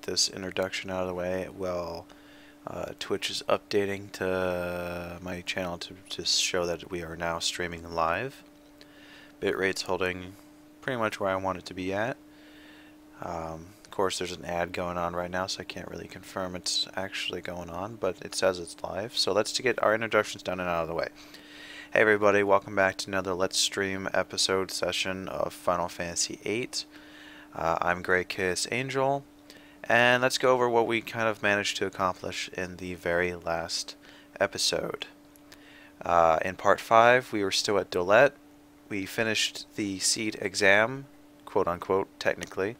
this introduction out of the way while Twitch is updating to my channel to show that we are now streaming live. Bitrate's holding pretty much where I want it to be at. Of course, there's an ad going on right now, so I can't really confirm it's actually going on, but it says it's live. So let's get our introductions done and out of the way. Hey everybody, welcome back to another Let's Stream episode session of Final Fantasy VIII. I'm grekaosangel, and let's go over what we kind of managed to accomplish in the very last episode. In part 5, we were still at Dolette. We finished the SeeD exam, quote unquote, technically.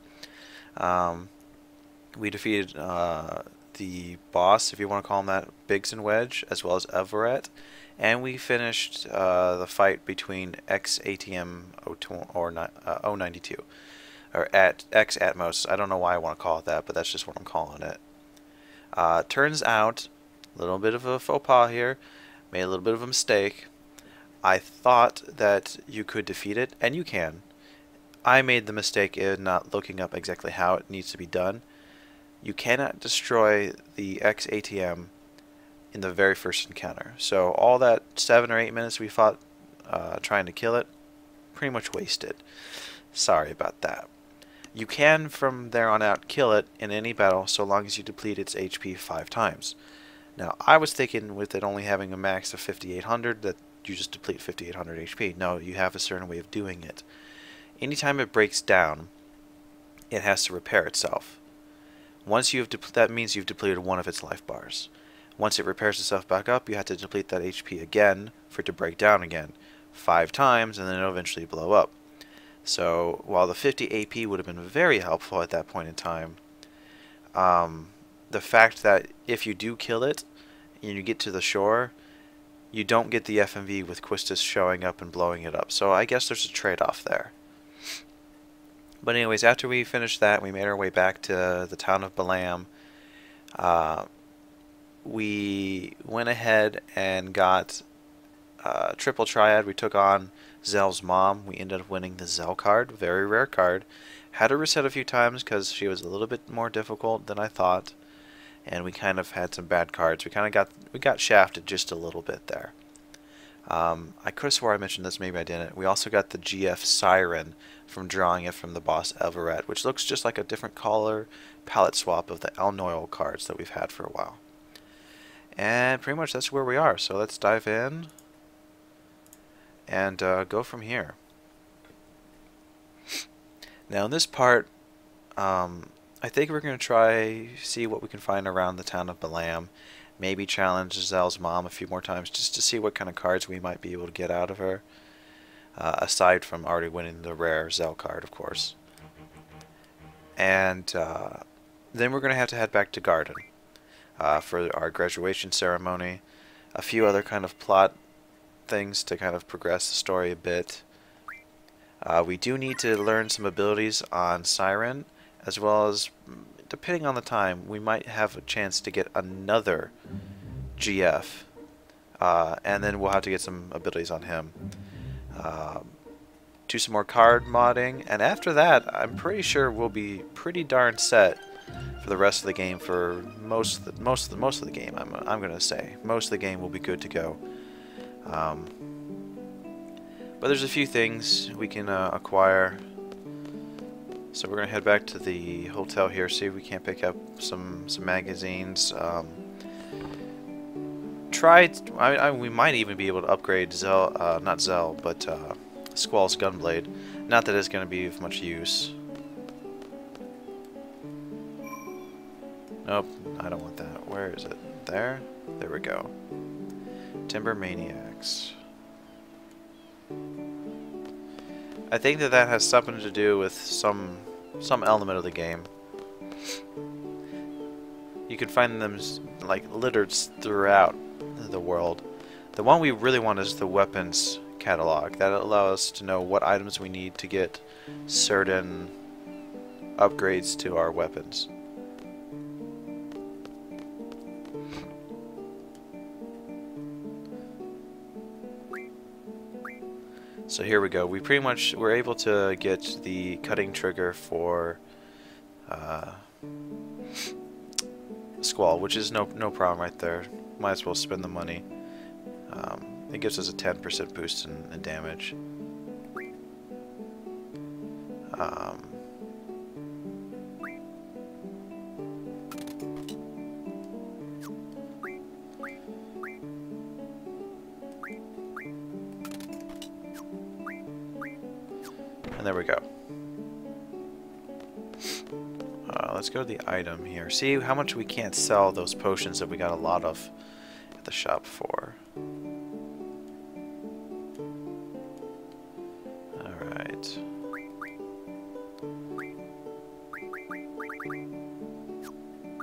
We defeated the boss, if you want to call him that, Biggs and Wedge, as well as Everett. And we finished the fight between XATM 092, or at X Atmos. I don't know why I want to call it that, but that's just what I'm calling it. Turns out, a little bit of a faux pas here, made a little bit of a mistake. I thought that you could defeat it, and you can. I made the mistake in not looking up exactly how it needs to be done. You cannot destroy the XATM in the very first encounter. So all that 7 or 8 minutes we fought trying to kill it, pretty much wasted. Sorry about that. You can from there on out kill it in any battle so long as you deplete its HP 5 times. Now I was thinking with it only having a max of 5800 that you just deplete 5800 HP. No, you have a certain way of doing it. Anytime it breaks down, it has to repair itself. Once you've that means you've depleted one of its life bars. Once it repairs itself back up, you have to deplete that HP again for it to break down again 5 times, and then it'll eventually blow up. So while the 50 AP would have been very helpful at that point in time, the fact that if you do kill it and you get to the shore, you don't get the FMV with Quistis showing up and blowing it up. So I guess there's a trade-off there. But anyways, after we finished that, we made our way back to the town of Balam. We went ahead and got triple triad. We took on Zell's mom. We ended up winning the Zell card, very rare card. Had her reset a few times because she was a little bit more difficult than I thought, and we kind of had some bad cards. We got shafted just a little bit there. I could have swore I mentioned this, maybe I didn't. We also got the GF Siren from drawing it from the boss Everett, which looks just like a different color palette swap of the El Noel cards that we've had for a while. And pretty much that's where we are. So let's dive in and go from here. Now in this part, I think we're going to try see what we can find around the town of Balam. Maybe challenge Zell's mom a few more times just to see what kind of cards we might be able to get out of her. Aside from already winning the rare Zell card, of course. And then we're going to have to head back to Garden for our graduation ceremony. A few other kind of plot things to kind of progress the story a bit. We do need to learn some abilities on Siren, as well as, depending on the time, we might have a chance to get another GF. And then we'll have to get some abilities on him. Do some more card modding, and after that I'm pretty sure we'll be pretty darn set for the rest of the game. For most of the game, I'm gonna say most of the game will be good to go. But there's a few things we can acquire, so we're gonna head back to the hotel here, see if we can't pick up some magazines. We might even be able to upgrade Zell, not Zell, but Squall's Gunblade. Not that it's going to be of much use. Nope, I don't want that. Where is it? There? There we go. Timber Maniacs. I think that has something to do with some element of the game. You can find them like littered throughout the world. The one we really want is the weapons catalog. That allows us to know what items we need to get certain upgrades to our weapons. So here we go. We pretty much were able to get the cutting trigger for Squall, which is no problem right there. Might as well spend the money. It gives us a 10% boost in damage. And there we go. Let's go to the item here. See how much we can't sell those potions that we got a lot of at the shop for. Alright.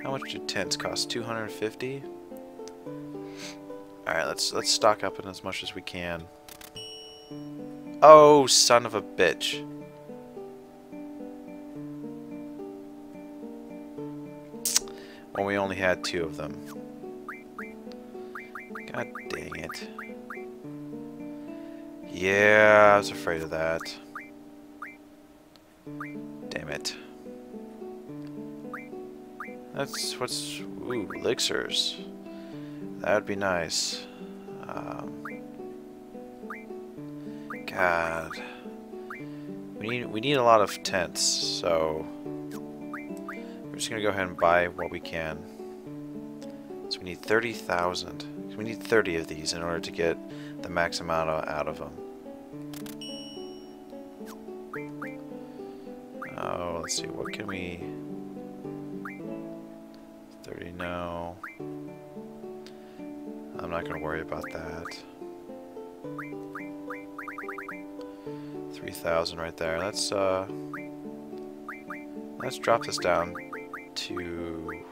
How much do tents cost? 250? Alright, let's stock up in as much as we can. Oh, son of a bitch. Well, we only had 2 of them. God dang it. Yeah, I was afraid of that. Damn it. That's what's... Ooh, elixirs. That would be nice. God. We need a lot of tents, so... We're just gonna go ahead and buy what we can. So we need 30,000. We need 30 of these in order to get the max amount out of them. Oh, let's see, what can we... 30, no. I'm not gonna worry about that. 3,000 right there. Let's drop this down to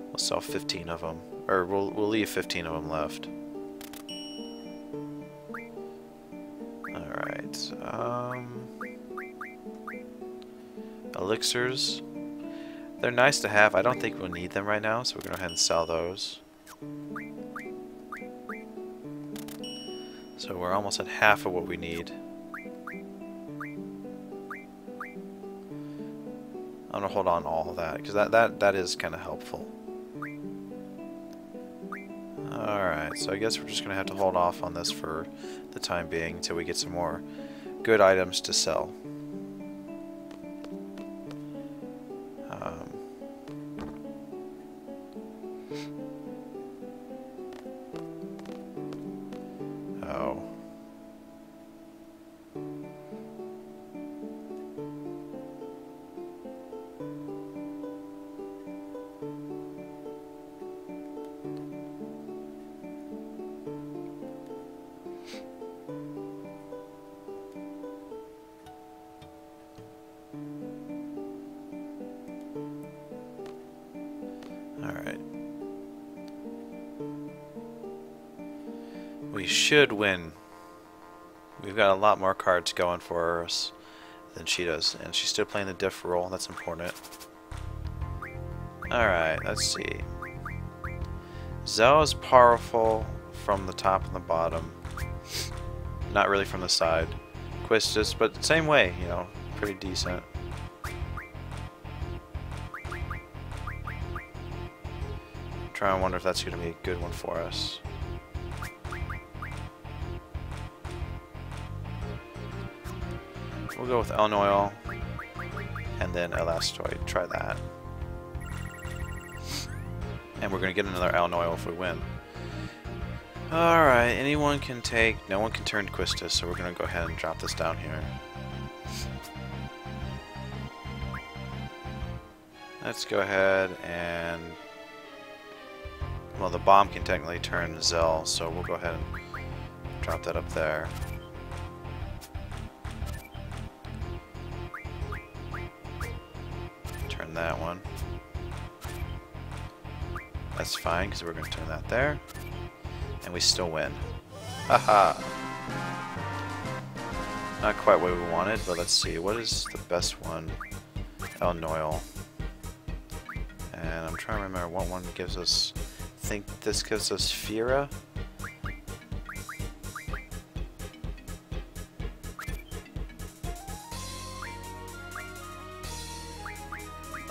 we'll sell 15 of them, or we'll leave 15 of them left. All right. Elixirs. They're nice to have. I don't think we'll need them right now, so we're gonna go ahead and sell those. So we're almost at half of what we need. I'm gonna hold on to all of that because that is kind of helpful. Alright, so I guess we're just gonna have to hold off on this for the time being until we get some more good items to sell. Oh. Alright. We should win. We've got a lot more cards going for us than she does. And she's still playing the diff roll. That's important. Alright, let's see. Zell is powerful from the top and the bottom. Not really from the side. Quistis, but same way, you know, pretty decent. I'm trying to wonder if that's going to be a good one for us. We'll go with Elnoil and then Elastoid. Try that. And we're going to get another Elnoil if we win. Alright, anyone can take... No one can turn Quistis, so we're going to go ahead and drop this down here. Let's go ahead and... Well, the bomb can technically turn Zell, so we'll go ahead and drop that up there. Turn that one. That's fine, because we're going to turn that there. And we still win. Haha! Not quite what we wanted, but let's see. What is the best one? Elnoil. And I'm trying to remember what one gives us... I think this gives us Fira.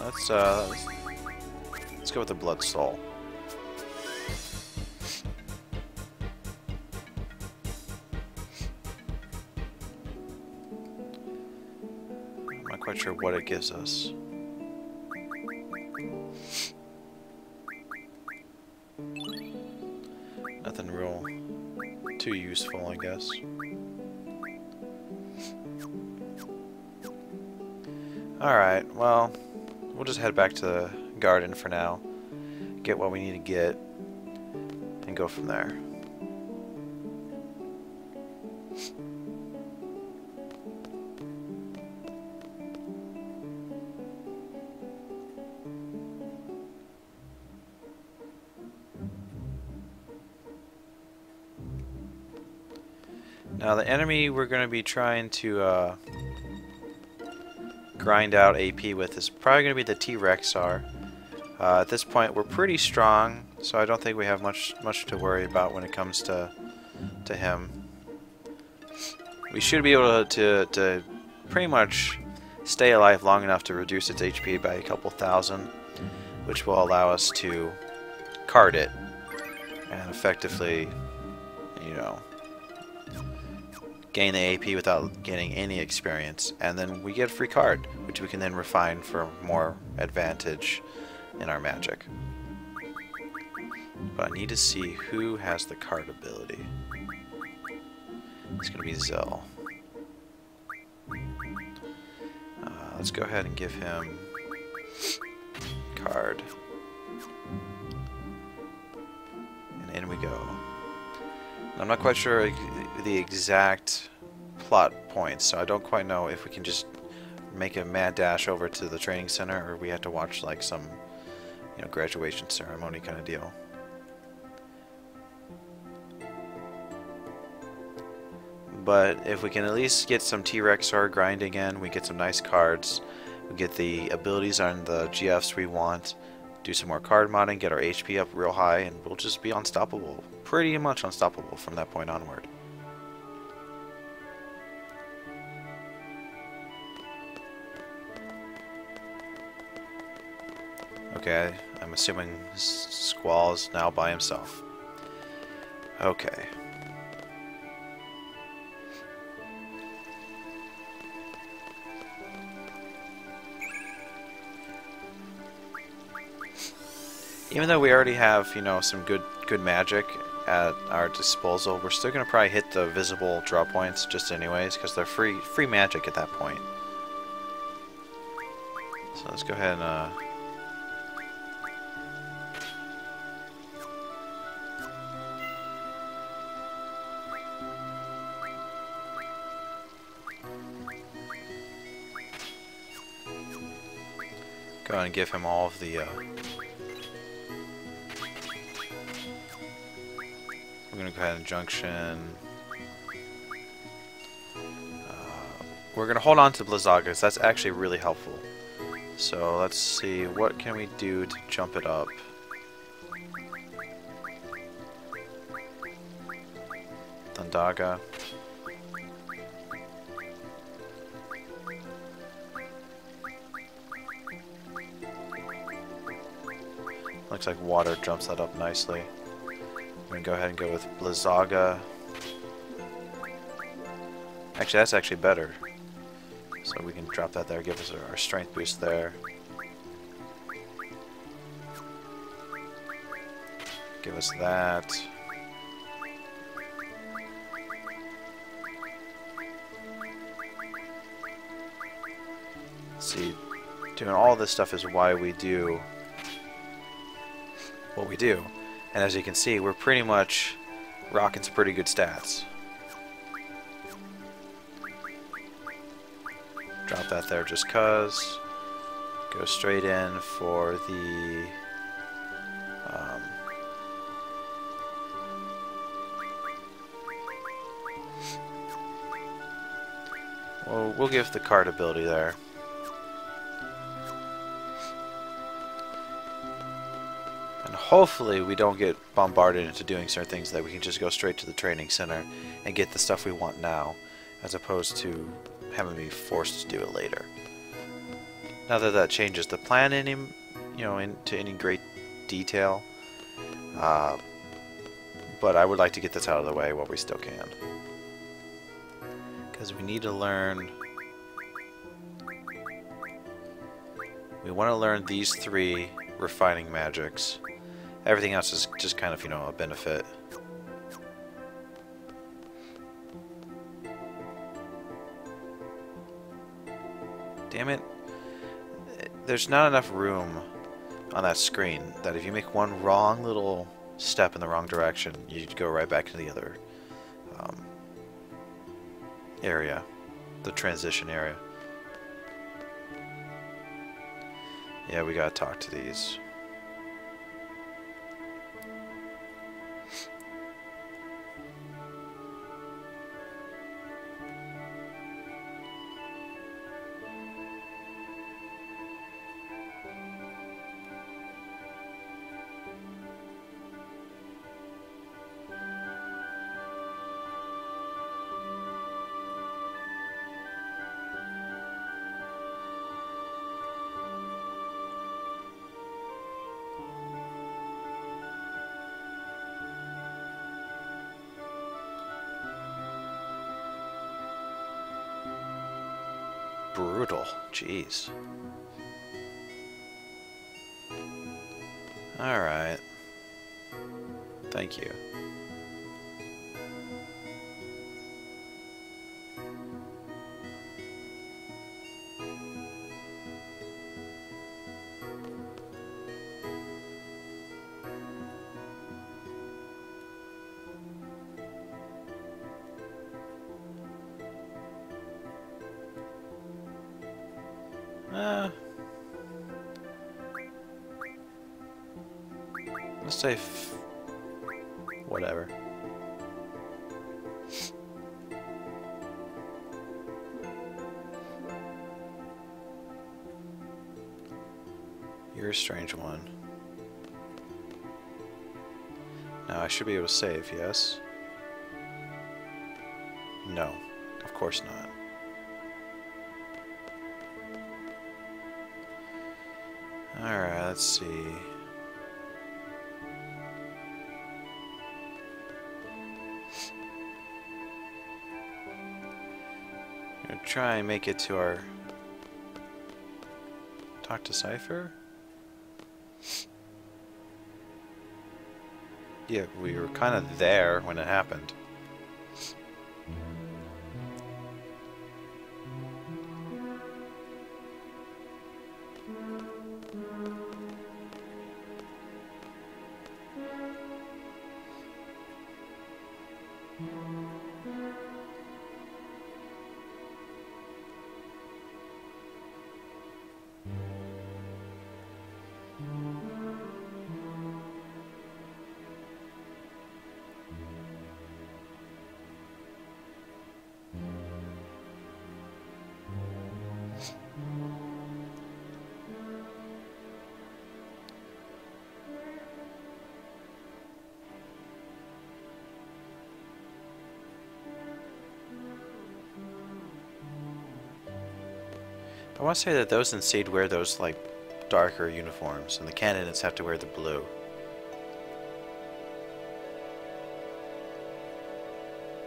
Let's go with the Blood Soul. I'm not quite sure what it gives us. Nothing real too useful, I guess. Alright, well, we'll just head back to the garden for now, get what we need to get, and go from there. Now the enemy we're going to be trying to grind out AP with is probably going to be the T-Rexaur. At this point we're pretty strong, so I don't think we have much to worry about when it comes to him. We should be able to pretty much stay alive long enough to reduce its HP by a couple thousand, which will allow us to card it and effectively, you know, gain the AP without getting any experience, and then we get a free card, which we can then refine for more advantage in our magic. But I need to see who has the card ability. It's going to be Zell. Let's go ahead and give him card. And in we go. I'm not quite sure the exact plot points, so I don't quite know if we can just make a mad dash over to the training center, or we have to watch like some, you know, graduation ceremony kind of deal. But if we can at least get some T-Rexaur grinding in, we get some nice cards, we get the abilities on the GFs we want, do some more card modding, get our HP up real high, and we'll just be unstoppable. Pretty much unstoppable from that point onward. Okay, I'm assuming Squall is now by himself. Okay. Even though we already have, you know, some good magic at our disposal, we're still gonna probably hit the visible draw points just anyways, because they're free magic at that point. So let's go ahead and go ahead and give him all of the we're going to go ahead and junction. We're going to hold on to Blizzaga, because that's actually really helpful. So let's see, what can we do to jump it up? Thundaga. Looks like water jumps that up nicely. I'm going to go ahead and go with Blizzaga. Actually, that's actually better. So we can drop that there, give us our strength boost there. Give us that. See, doing all this stuff is why we do what we do. And as you can see, we're pretty much rocking some pretty good stats. Drop that there just cuz. Go straight in for the well, we'll give the card ability there. Hopefully we don't get bombarded into doing certain things, that we can just go straight to the training center and get the stuff we want now, as opposed to having to be forced to do it later. Not that that changes the plan into any great detail, but I would like to get this out of the way while we still can, because we need to learn. We want to learn these 3 refining magics. Everything else is just kind of, a benefit. Damn it. There's not enough room on that screen that if you make one wrong little step in the wrong direction, you'd go right back to the other area, the transition area. Yeah, we gotta talk to these. Brutal. Jeez. Alright. Thank you. Let's say whatever. You're a strange one. Now I should be able to save, yes? No, of course not. Alright, let's see. I'm gonna try and make it to our... Talk to Cypher? Yeah, we were kind of there when it happened. I want to say that those in SeeD wear those, like, darker uniforms, and the candidates have to wear the blue.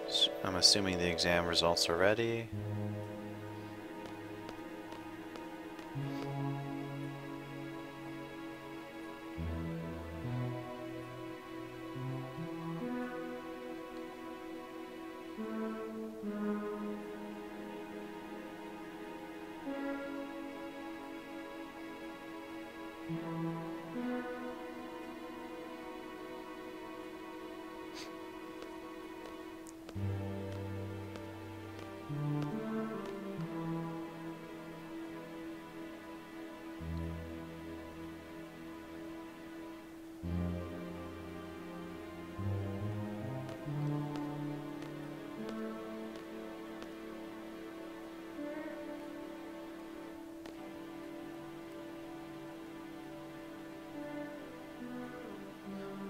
So I'm assuming the exam results are ready.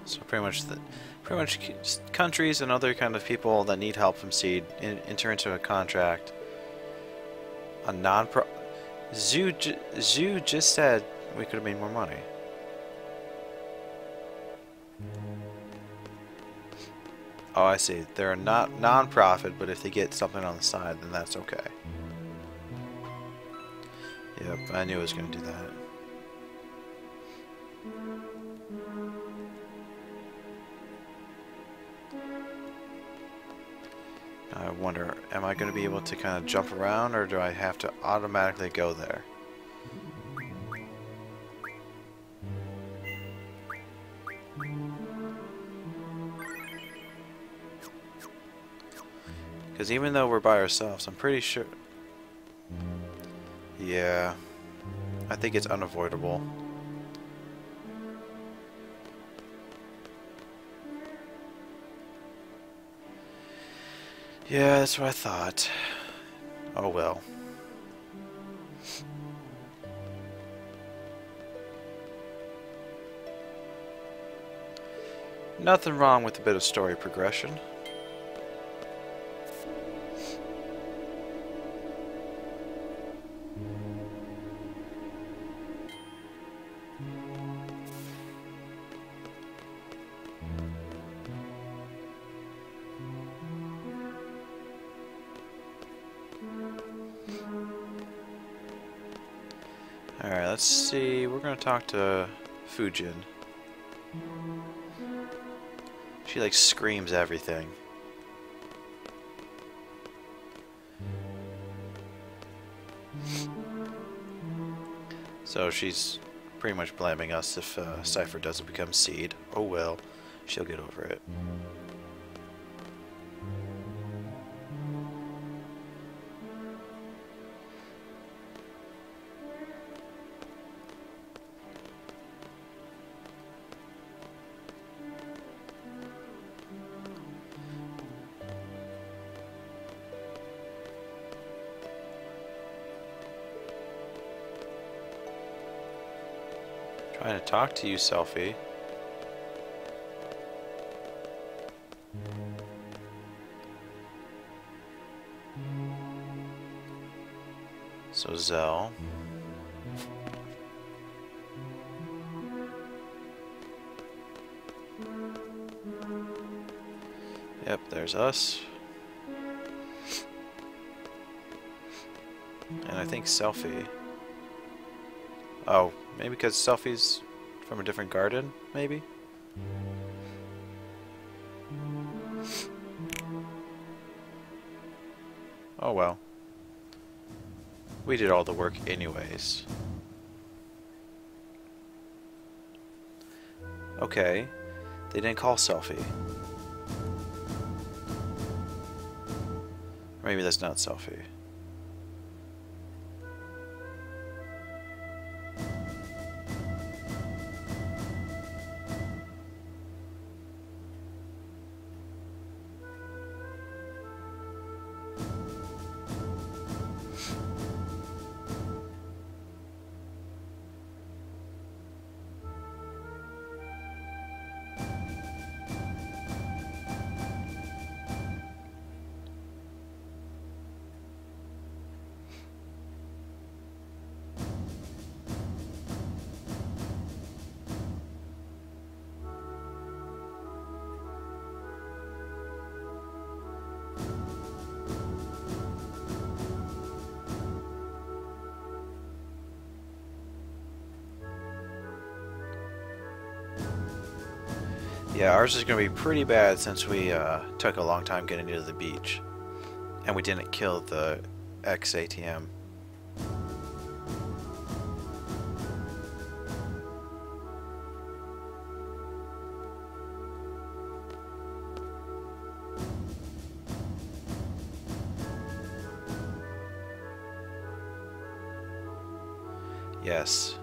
So pretty much countries and other kind of people that need help from SeeD enter into a contract. Zoo just said we could have made more money. Oh, I see. They're not non-profit, but if they get something on the side, then that's okay. Yep, I knew it was going to do that. I wonder, am I going to be able to kind of jump around, or do I have to automatically go there? Because even though we're by ourselves, I'm pretty sure... Yeah, I think it's unavoidable. Yeah, that's what I thought. Oh well. Nothing wrong with a bit of story progression. Alright, let's see. We're gonna talk to Fujin. She like screams everything. So she's pretty much blaming us if Cypher doesn't become SeeD. Oh well, she'll get over it. Trying to talk to you, Selfie. So Zell. Yep, there's us. And I think Selfie. Oh, maybe because Selfie's from a different garden, maybe? Oh well. We did all the work anyways. Okay. They didn't call Selfie. Maybe that's not Selfie. Yeah, ours is going to be pretty bad since we took a long time getting to the beach. And we didn't kill the ex-ATM. Yes.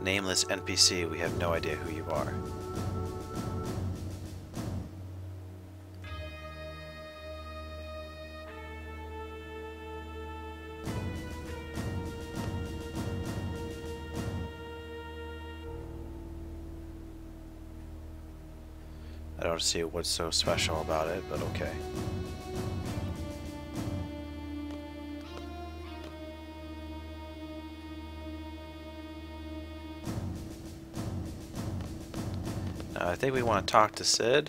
Nameless NPC, we have no idea who you are. I don't see what's so special about it, but okay. I think we want to talk to SeeD.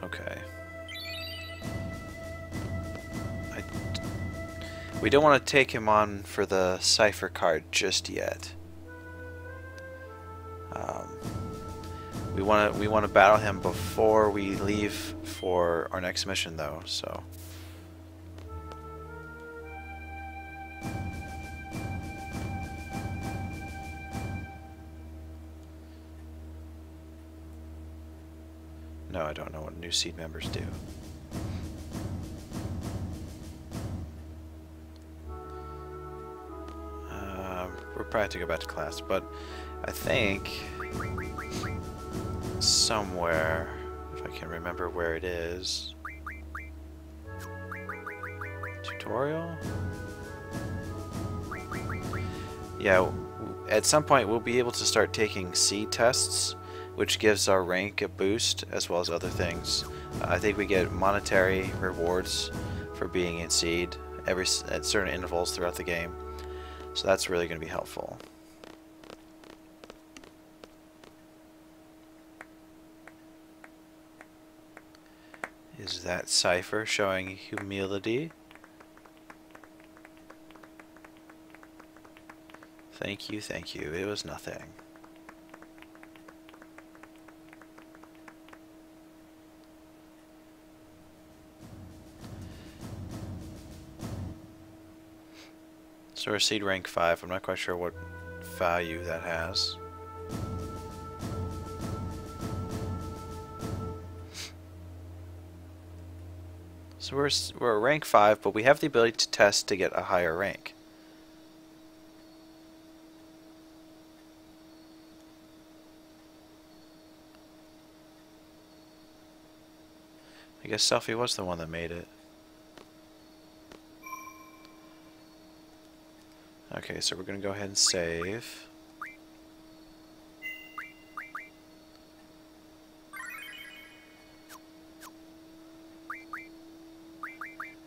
Okay. We don't want to take him on for the cipher card just yet. We want to battle him before we leave for our next mission, though. So. No, I don't know what new SeeD members do. We're probably have to go back to class, but I think somewhere, if I can remember where it is, tutorial? Yeah, at some point we'll be able to start taking SeeD tests, which gives our rank a boost as well as other things. I think we get monetary rewards for being in SeeD at certain intervals throughout the game. So that's really going to be helpful. Is that cipher showing humility? Thank you, thank you. It was nothing. So our SeeD rank 5, I'm not quite sure what value that has. So we're rank 5, but we have the ability to test to get a higher rank. I guess Selfie was the one that made it. Okay, so we're going to go ahead and save.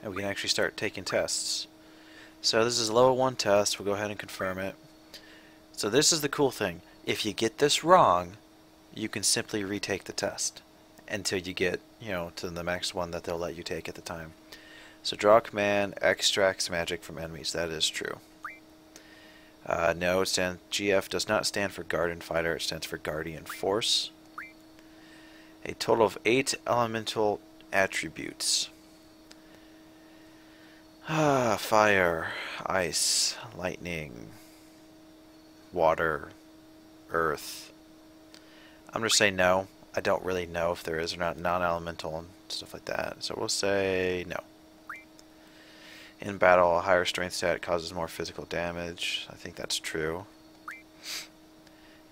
And we can actually start taking tests. So this is a level 1 test. We'll go ahead and confirm it. So this is the cool thing. If you get this wrong, you can simply retake the test until you get, to the max one that they'll let you take at the time. So draw a command, extracts magic from enemies. That is true. No, GF does not stand for Guardian Fighter. It stands for Guardian Force. A total of 8 elemental attributes. Fire, ice, lightning, water, earth. I'm going to say no. I don't really know if there is or not non-elemental and stuff like that. So we'll say no. In battle, a higher strength stat causes more physical damage. I think that's true.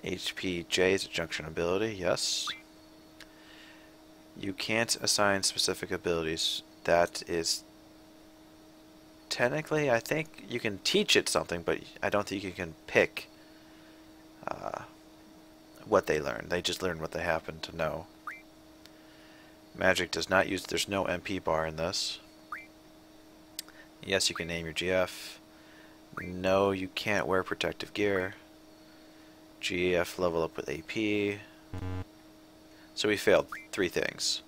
HPJ is a junction ability. Yes. You can't assign specific abilities. That is technically, I think you can teach it something, but I don't think you can pick what they learn. They just learn what they happen to know. Magic does not use, there's no MP bar in this. Yes, you can name your GF. No, you can't wear protective gear. GF level up with AP. So we failed 3 things.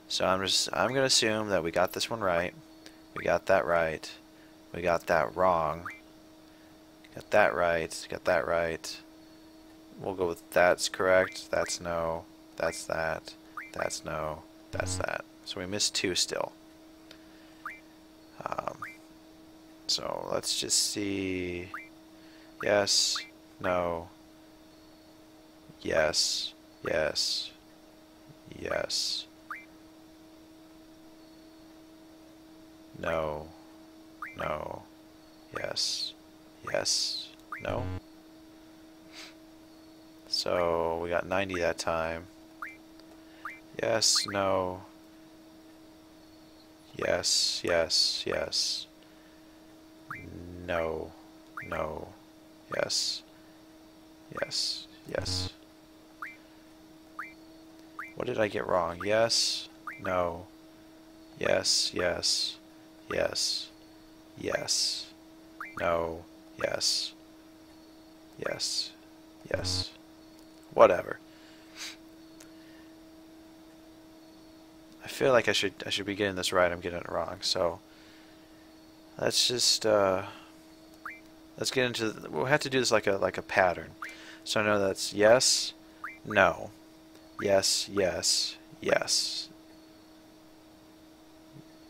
So I'm going to assume that we got this one right. We got that right. We got that wrong. Got that right. Got that right. We'll go with that's correct. That's no. That's that. That's no. That's that. So we missed 2 still. So let's just see. Yes. No. Yes. Yes. Yes. No. No. Yes. Yes. No. So we got 90 that time. Yes. No. Yes. Yes. Yes. No. No. Yes. Yes. Yes. What did I get wrong? Yes, no, yes, yes, yes, yes, no, yes, yes, yes. Whatever. I feel like I should be getting this right. I'm getting it wrong. So let's just let's get into. We'll have to do this like a pattern. So I know that's yes, no, yes, yes, yes.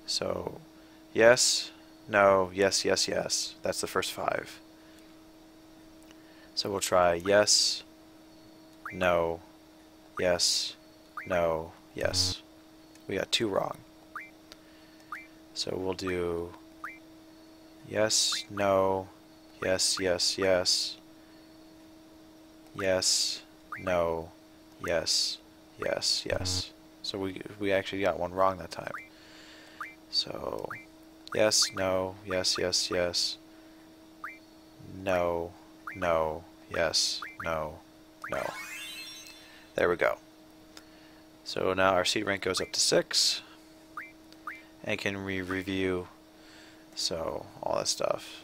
So yes, no, yes, yes, yes. That's the first 5. So we'll try yes, no, yes, no, yes. We got 2 wrong. So we'll do yes, no, yes, yes, yes, yes, no, yes, yes, yes. So we actually got 1 wrong that time. So yes, no, yes, yes, yes, no, no, yes, no, no. There we go. So now our SeeD rank goes up to 6, and can review so all that stuff.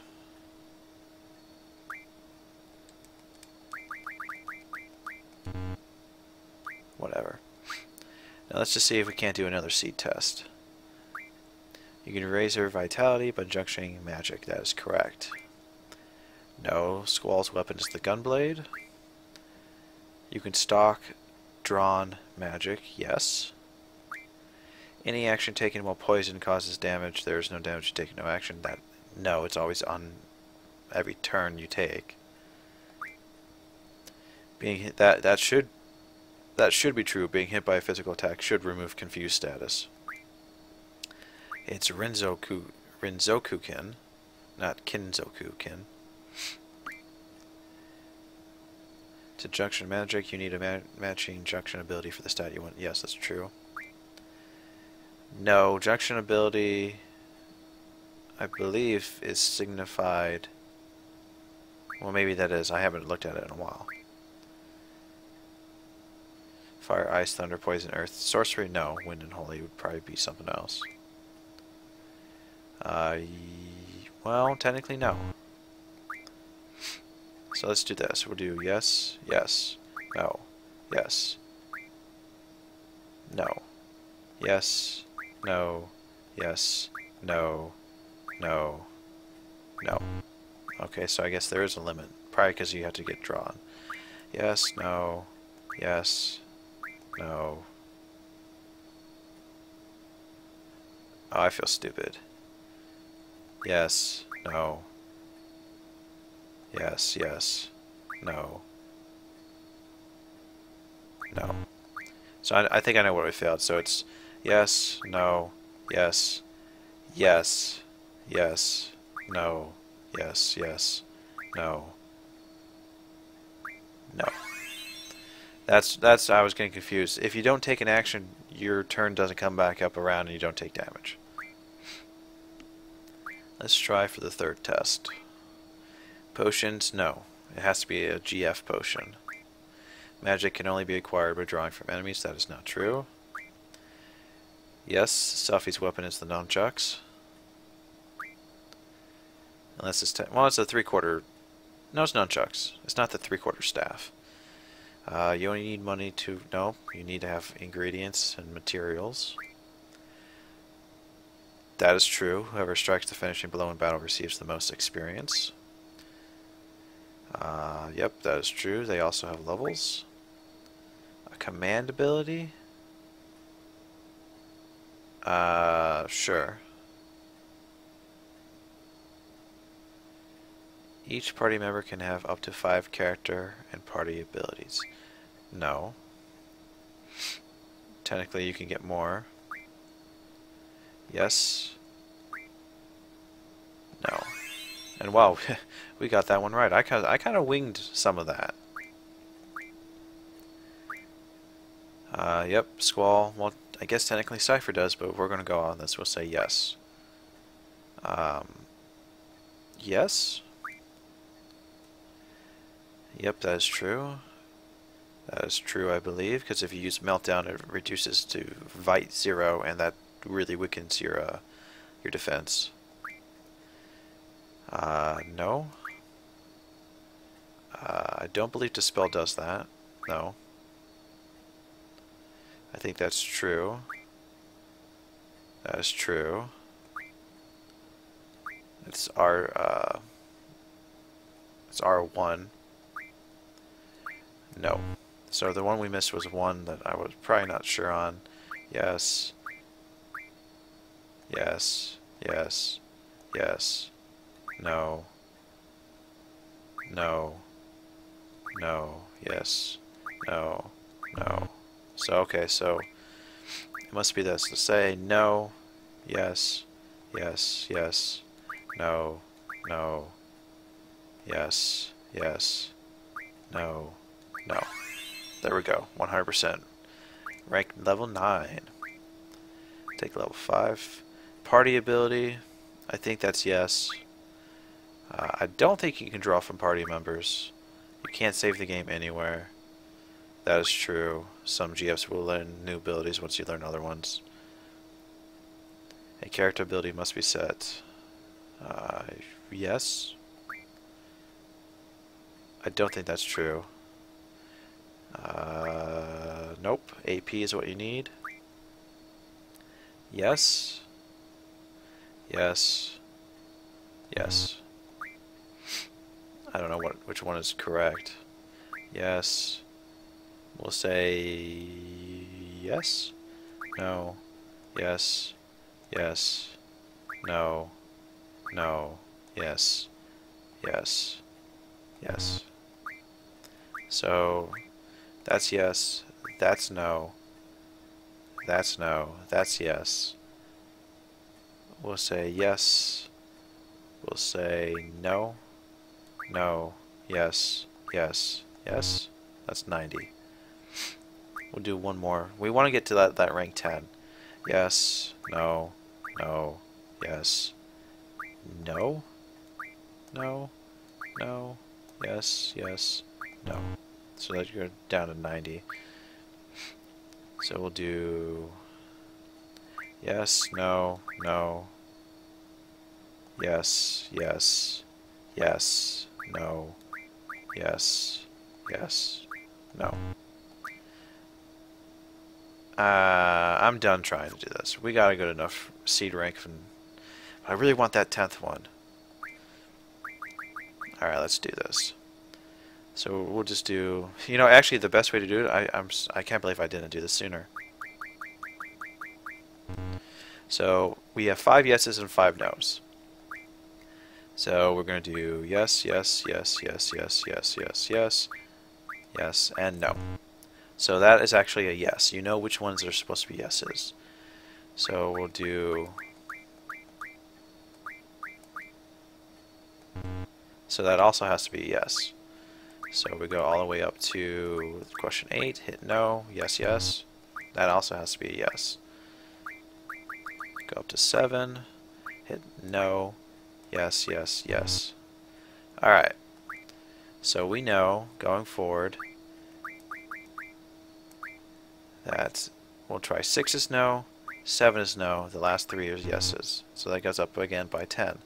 Whatever. Now let's just see if we can't do another SeeD test. You can raise her vitality by junctioning magic. That is correct. No, Squall's weapon is the gunblade. You can stock drawn magic. Yes. Any action taken while poison causes damage. There is no damage taken, no action. No, it's always on every turn you take. Being hit, that should be true. Being hit by a physical attack should remove confused status. It's Rinzoku-kin, not Kinzoku-kin. To junction magic, you need a matching junction ability for the stat you want. Yes, that's true. No, junction ability, I believe, is signified. Well, maybe that is. I haven't looked at it in a while. Fire, ice, thunder, poison, earth. Sorcery, no. Wind and holy would probably be something else. Well, technically, no. So let's do this. We'll do yes, yes, no, yes, no, yes, no, yes, no, no, no. Okay, so I guess there is a limit. Probably because you have to get drawn. Yes, no, yes, no. Oh, I feel stupid. Yes, no. Yes, yes, no, no. So I think I know where we failed. So it's yes, no, yes, yes, yes, no, yes, yes, no, no. That's I was getting confused. If you don't take an action, your turn doesn't come back up around and you don't take damage. Let's try for the 3rd test. Potions, no. It has to be a GF potion. Magic can only be acquired by drawing from enemies. That is not true. Yes, Selfie's weapon is the nunchucks. Unless it's well, it's a 3/4. No, it's nunchucks. It's not the 3/4 staff. You only need money to... No, you need to have ingredients and materials. That is true. Whoever strikes the finishing blow in battle receives the most experience. Yep, that is true. They also have levels. A command ability? Sure. Each party member can have up to 5 character and party abilities. No. Technically, you can get more. Yes. No. And wow, we got that one right. I kind of winged some of that. Yep, Squall. Well, I guess technically Cypher does, but we're going to go on this. We'll say yes. Yes. Yep, that is true. That is true, I believe, because if you use Meltdown, it reduces to Vite 0, and that really weakens your defense. No. I don't believe Dispel does that. No. I think that's true. That is true. It's R1. No. So the one we missed was one that I was probably not sure on. Yes. Yes. Yes. Yes. No. No. No. Yes. No. No. So, okay, so it must be this. To say no, yes, yes, yes, no, no, yes, yes, no, no. There we go. 100%. Rank level 9. Take level 5. Party ability. I think that's yes. I don't think you can draw from party members. You can't save the game anywhere. That is true. Some GFs will learn new abilities once you learn other ones. A character ability must be set. Yes. I don't think that's true. Nope. AP is what you need. Yes. Yes. Yes. I don't know which one is correct. Yes. We'll say yes. No. Yes. Yes. No. No. Yes. Yes. Yes. So that's yes. That's no. That's no. That's yes. We'll say yes. We'll say no. No. Yes. Yes. Yes. That's 90. We'll do one more. We want to get to that rank 10. Yes. No. No. Yes. No. No. No. Yes. Yes. No. So that you're down to 90. So we'll do yes, no, no, yes, yes, yes, no, yes, yes, no. I'm done trying to do this. We got a good enough seed rank, and I really want that 10th one. Alright, let's do this. So we'll just do, you know, actually the best way to do it, I can't believe I didn't do this sooner. So we have 5 yeses and 5 nos. So we're going to do yes, yes, yes, yes, yes, yes, yes, yes, yes, and no. So that is actually a yes. You know which ones are supposed to be yeses. So we'll do, so that also has to be yes. So we go all the way up to question 8, hit no, yes, yes. That also has to be a yes. Go up to 7, hit no, yes, yes, yes. Alright. So we know, going forward, that we'll try 6 is no, 7 is no, the last 3 is yeses. So that goes up again by 10.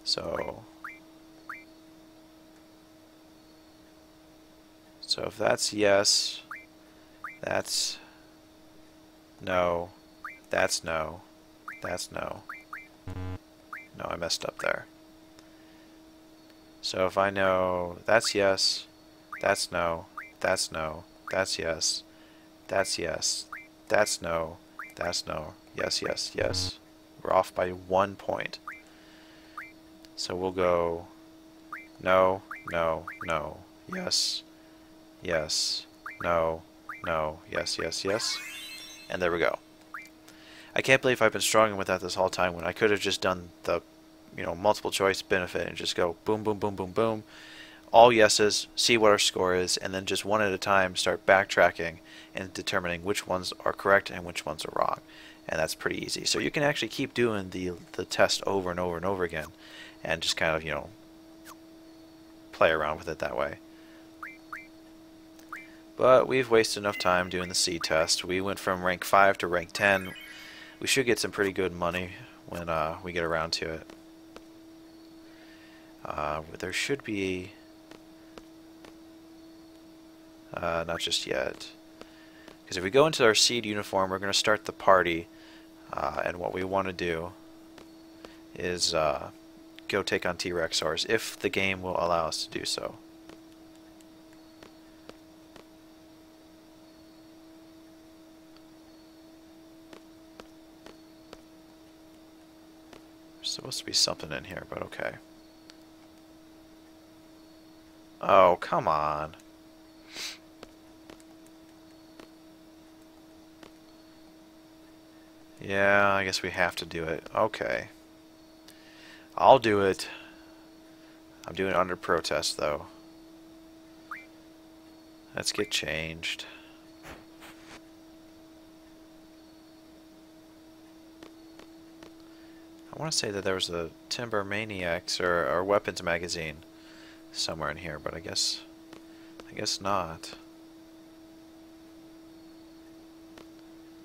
So if that's yes, that's no, that's no, that's no. No, I messed up there. So if I know that's yes, that's no, that's no, that's yes, that's yes, that's no, that's no, yes, yes, yes. We're off by 1 point. So we'll go no, no, no, yes, yes, no, no, yes, yes, yes. And there we go. I can't believe I've been struggling with that this whole time when I could have just done the, you know, multiple choice benefit and just go boom, boom, boom, boom, boom. All yeses, see what our score is, and then just one at a time start backtracking and determining which ones are correct and which ones are wrong. And that's pretty easy. So you can actually keep doing the test over and over and over again and just kind of, you know, play around with it that way. But we've wasted enough time doing the SeeD test. We went from rank 5 to rank 10. We should get some pretty good money when we get around to it. There should be... not just yet. Because if we go into our SeeD uniform, we're going to start the party. And what we want to do is go take on T-Rexaurs, if the game will allow us to do so. There's supposed to be something in here, but okay. Oh, come on. Yeah, I guess we have to do it. Okay. I'll do it. I'm doing it under protest, though. Let's get changed. I want to say that there was a Timber Maniacs or Weapons magazine somewhere in here, but I guess not.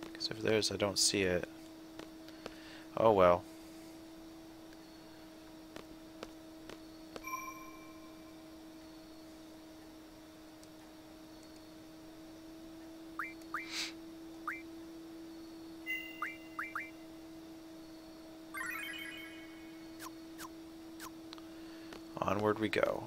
Because if there is, I don't see it. Oh well. Onward we go.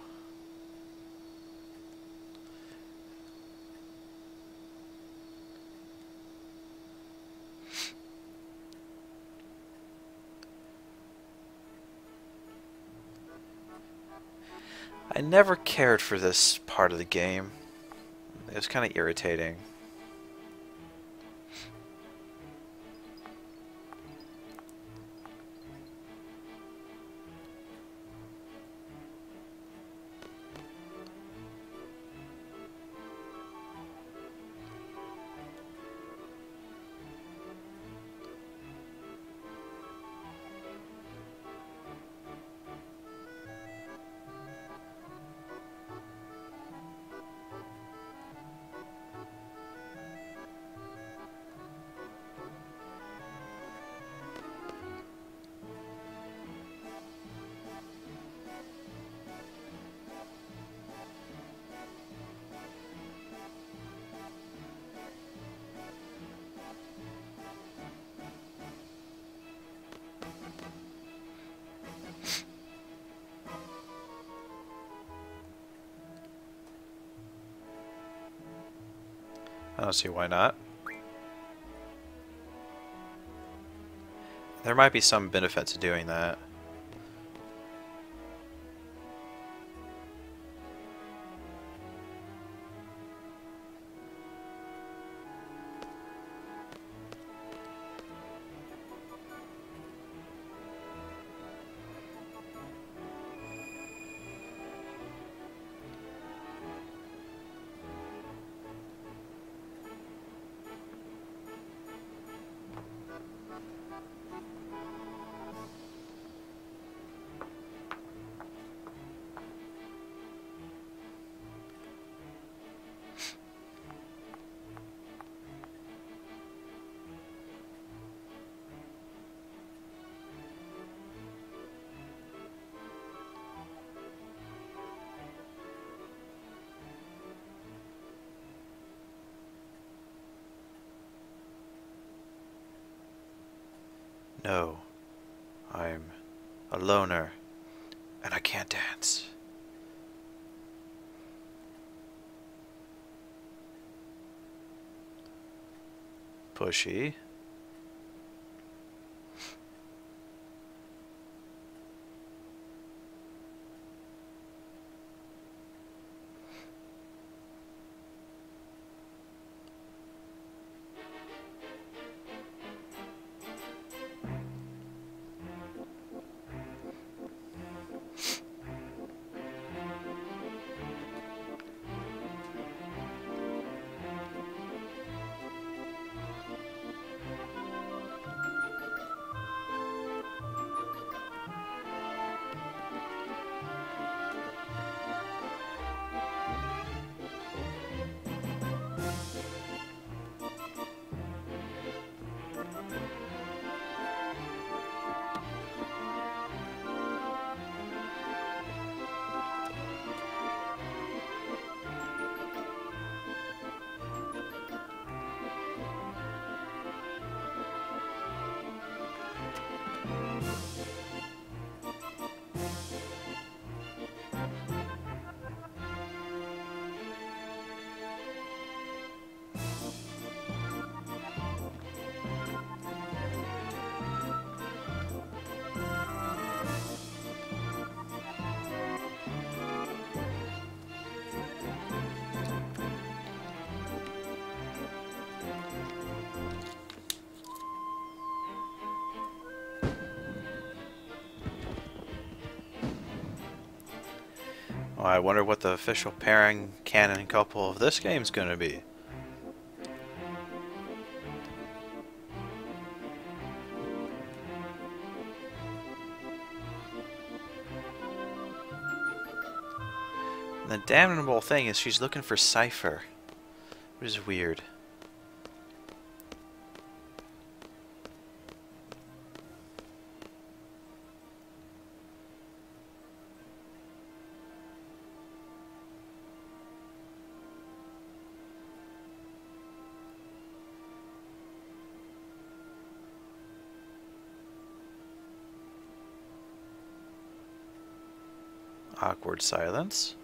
I never cared for this part of the game. It was kind of irritating. I don't see why not. There might be some benefit to doing that. No, I'm a loner, and I can't dance. Pushy. Oh, I wonder what the official pairing canon couple of this game's gonna be. And the damnable thing is she's looking for Cypher, which is weird. Awkward silence.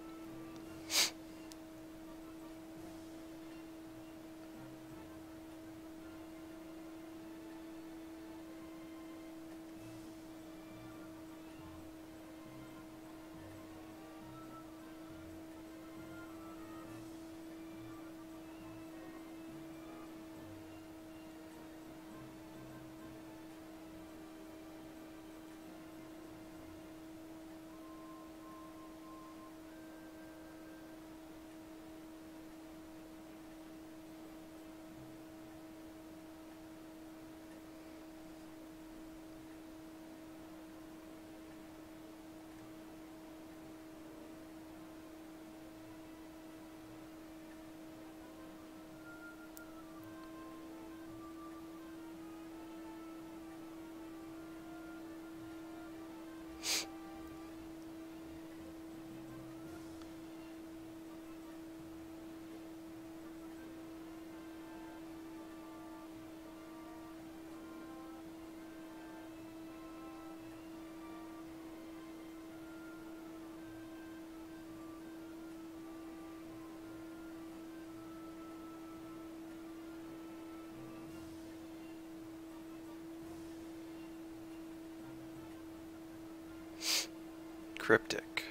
Cryptic,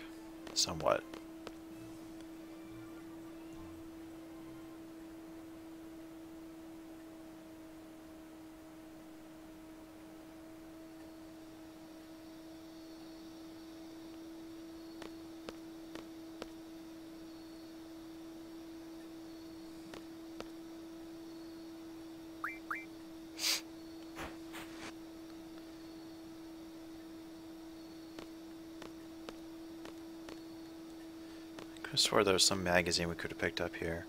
somewhat. I swore there was some magazine we could have picked up here.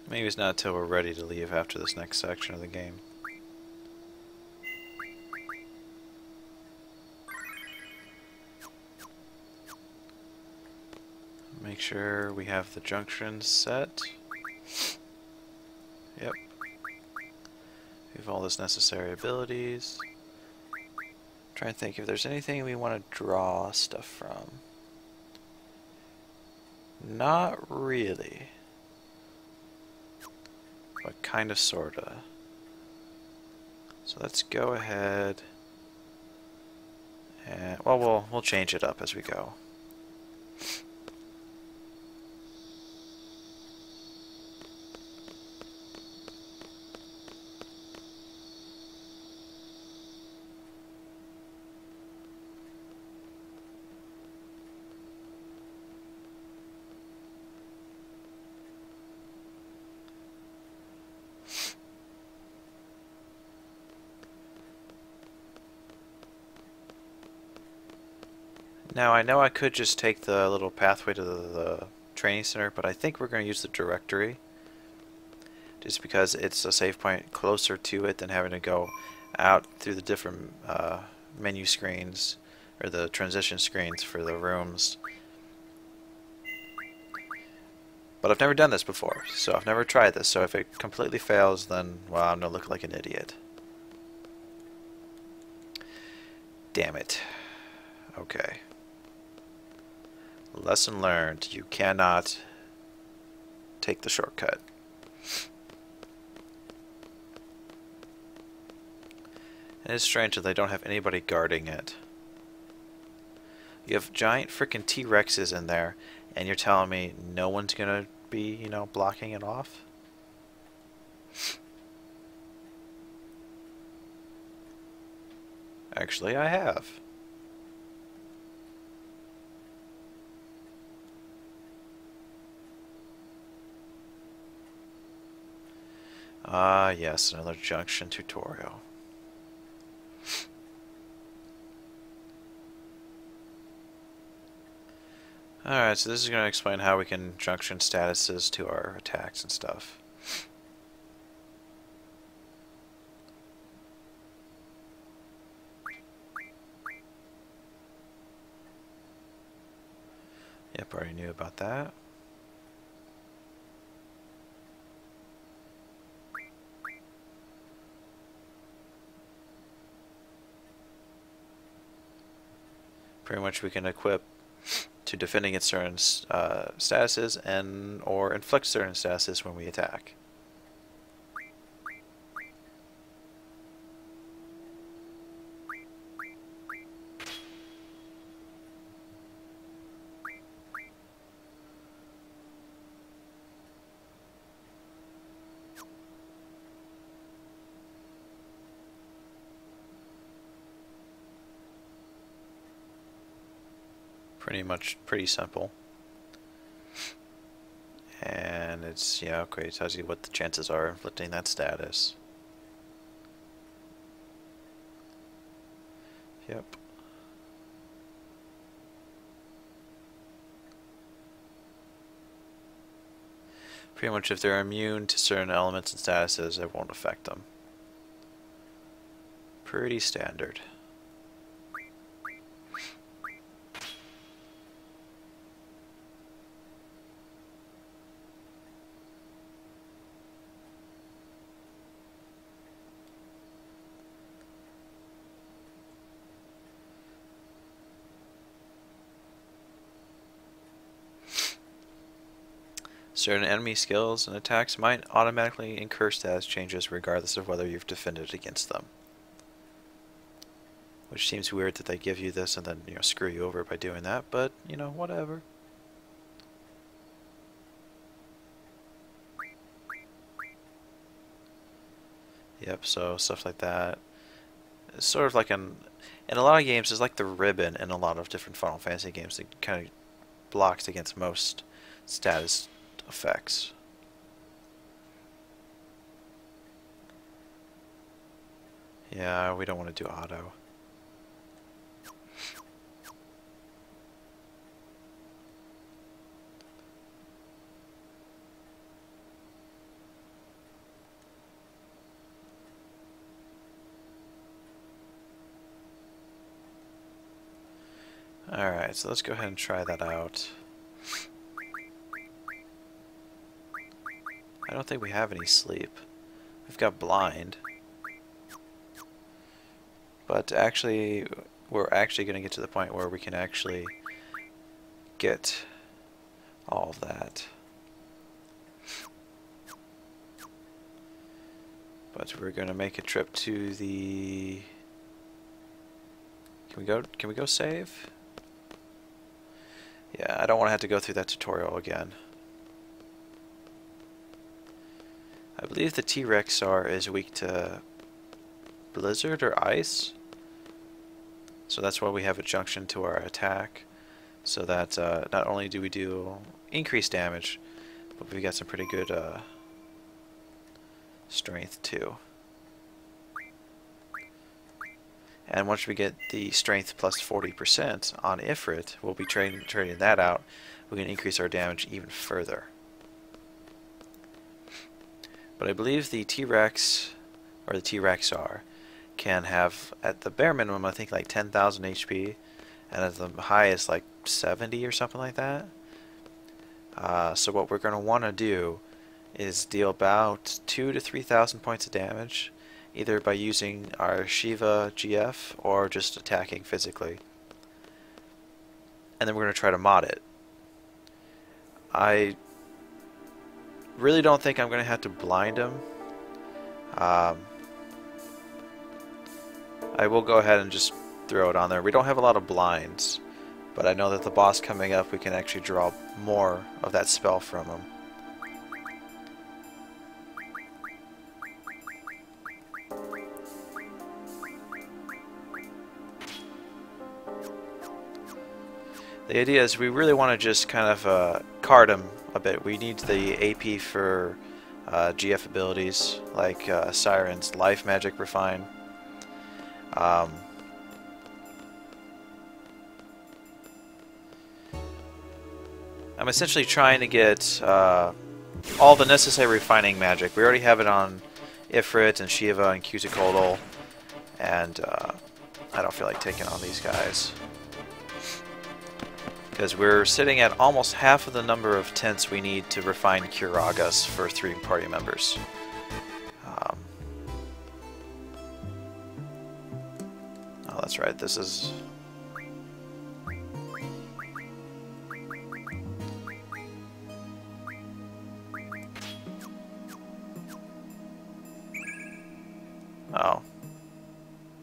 Maybe it's not until we're ready to leave after this next section of the game. Make sure we have the junctions set. Yep. We have all those necessary abilities. Trying to think if there's anything we want to draw stuff from. Not really. But kind of, sorta. So let's go ahead and, well, we'll change it up as we go. Now, I know I could just take the little pathway to the training center, but I think we're going to use the directory. Just because it's a save point closer to it than having to go out through the different menu screens, or the transition screens for the rooms. But I've never done this before, so I've never tried this, so if it completely fails, then, well, I'm going to look like an idiot. Damn it. Okay. Lesson learned. You cannot take the shortcut. And it's strange that they don't have anybody guarding it. You have giant freaking T-Rexes in there, and you're telling me no one's gonna be, you know, blocking it off? Actually, I have. Ah, yes, another junction tutorial. Alright, so this is going to explain how we can junction statuses to our attacks and stuff. Yep, already knew about that. Pretty much we can equip to defend against certain statuses and or inflict certain statuses when we attack. Pretty simple. And it's, yeah, okay, it tells you what the chances are of inflicting that status. Yep. Pretty much if they're immune to certain elements and statuses, it won't affect them. Pretty standard. Certain enemy skills and attacks might automatically incur status changes regardless of whether you've defended against them. Which seems weird that they give you this and then, screw you over by doing that, but, whatever. Yep, so stuff like that. It's sort of like in a lot of games, it's like the ribbon in a lot of different Final Fantasy games that kind of blocks against most status effects. Yeah, we don't want to do auto. Alright, so let's go ahead and try that out. I don't think we have any sleep. We've got blind. But actually, we're actually going to get to the point where we can actually get all of that. But we're going to make a trip to the... Can we go save? Yeah, I don't want to have to go through that tutorial again. I believe the T-Rexaur is weak to blizzard or ice. So that's why we have a junction to our attack. So that not only do we do increased damage, but we got some pretty good strength too. And once we get the strength plus 40% on Ifrit, we'll be trading that out. We can increase our damage even further. But I believe the T-Rex, or the T-Rexaur, can have, at the bare minimum, I think like 10,000 HP, and at the highest like 70 or something like that. So what we're going to want to do is deal about 2,000 to 3,000 points of damage, either by using our Shiva GF or just attacking physically. And then we're going to try to mod it. I really don't think I'm going to have to blind him. I will go ahead and just throw it on there. We don't have a lot of blinds, but I know that the boss coming up, we can actually draw more of that spell from him. The idea is we really want to just kind of card him a bit. We need the AP for GF abilities like Siren's Life Magic Refine. I'm essentially trying to get all the necessary refining magic. We already have it on Ifrit and Shiva and Cuticoldal, and I don't feel like taking on these guys. Because we're sitting at almost half of the number of tents we need to refine Kuragas for 3 party members. Oh, that's right, this is... Oh.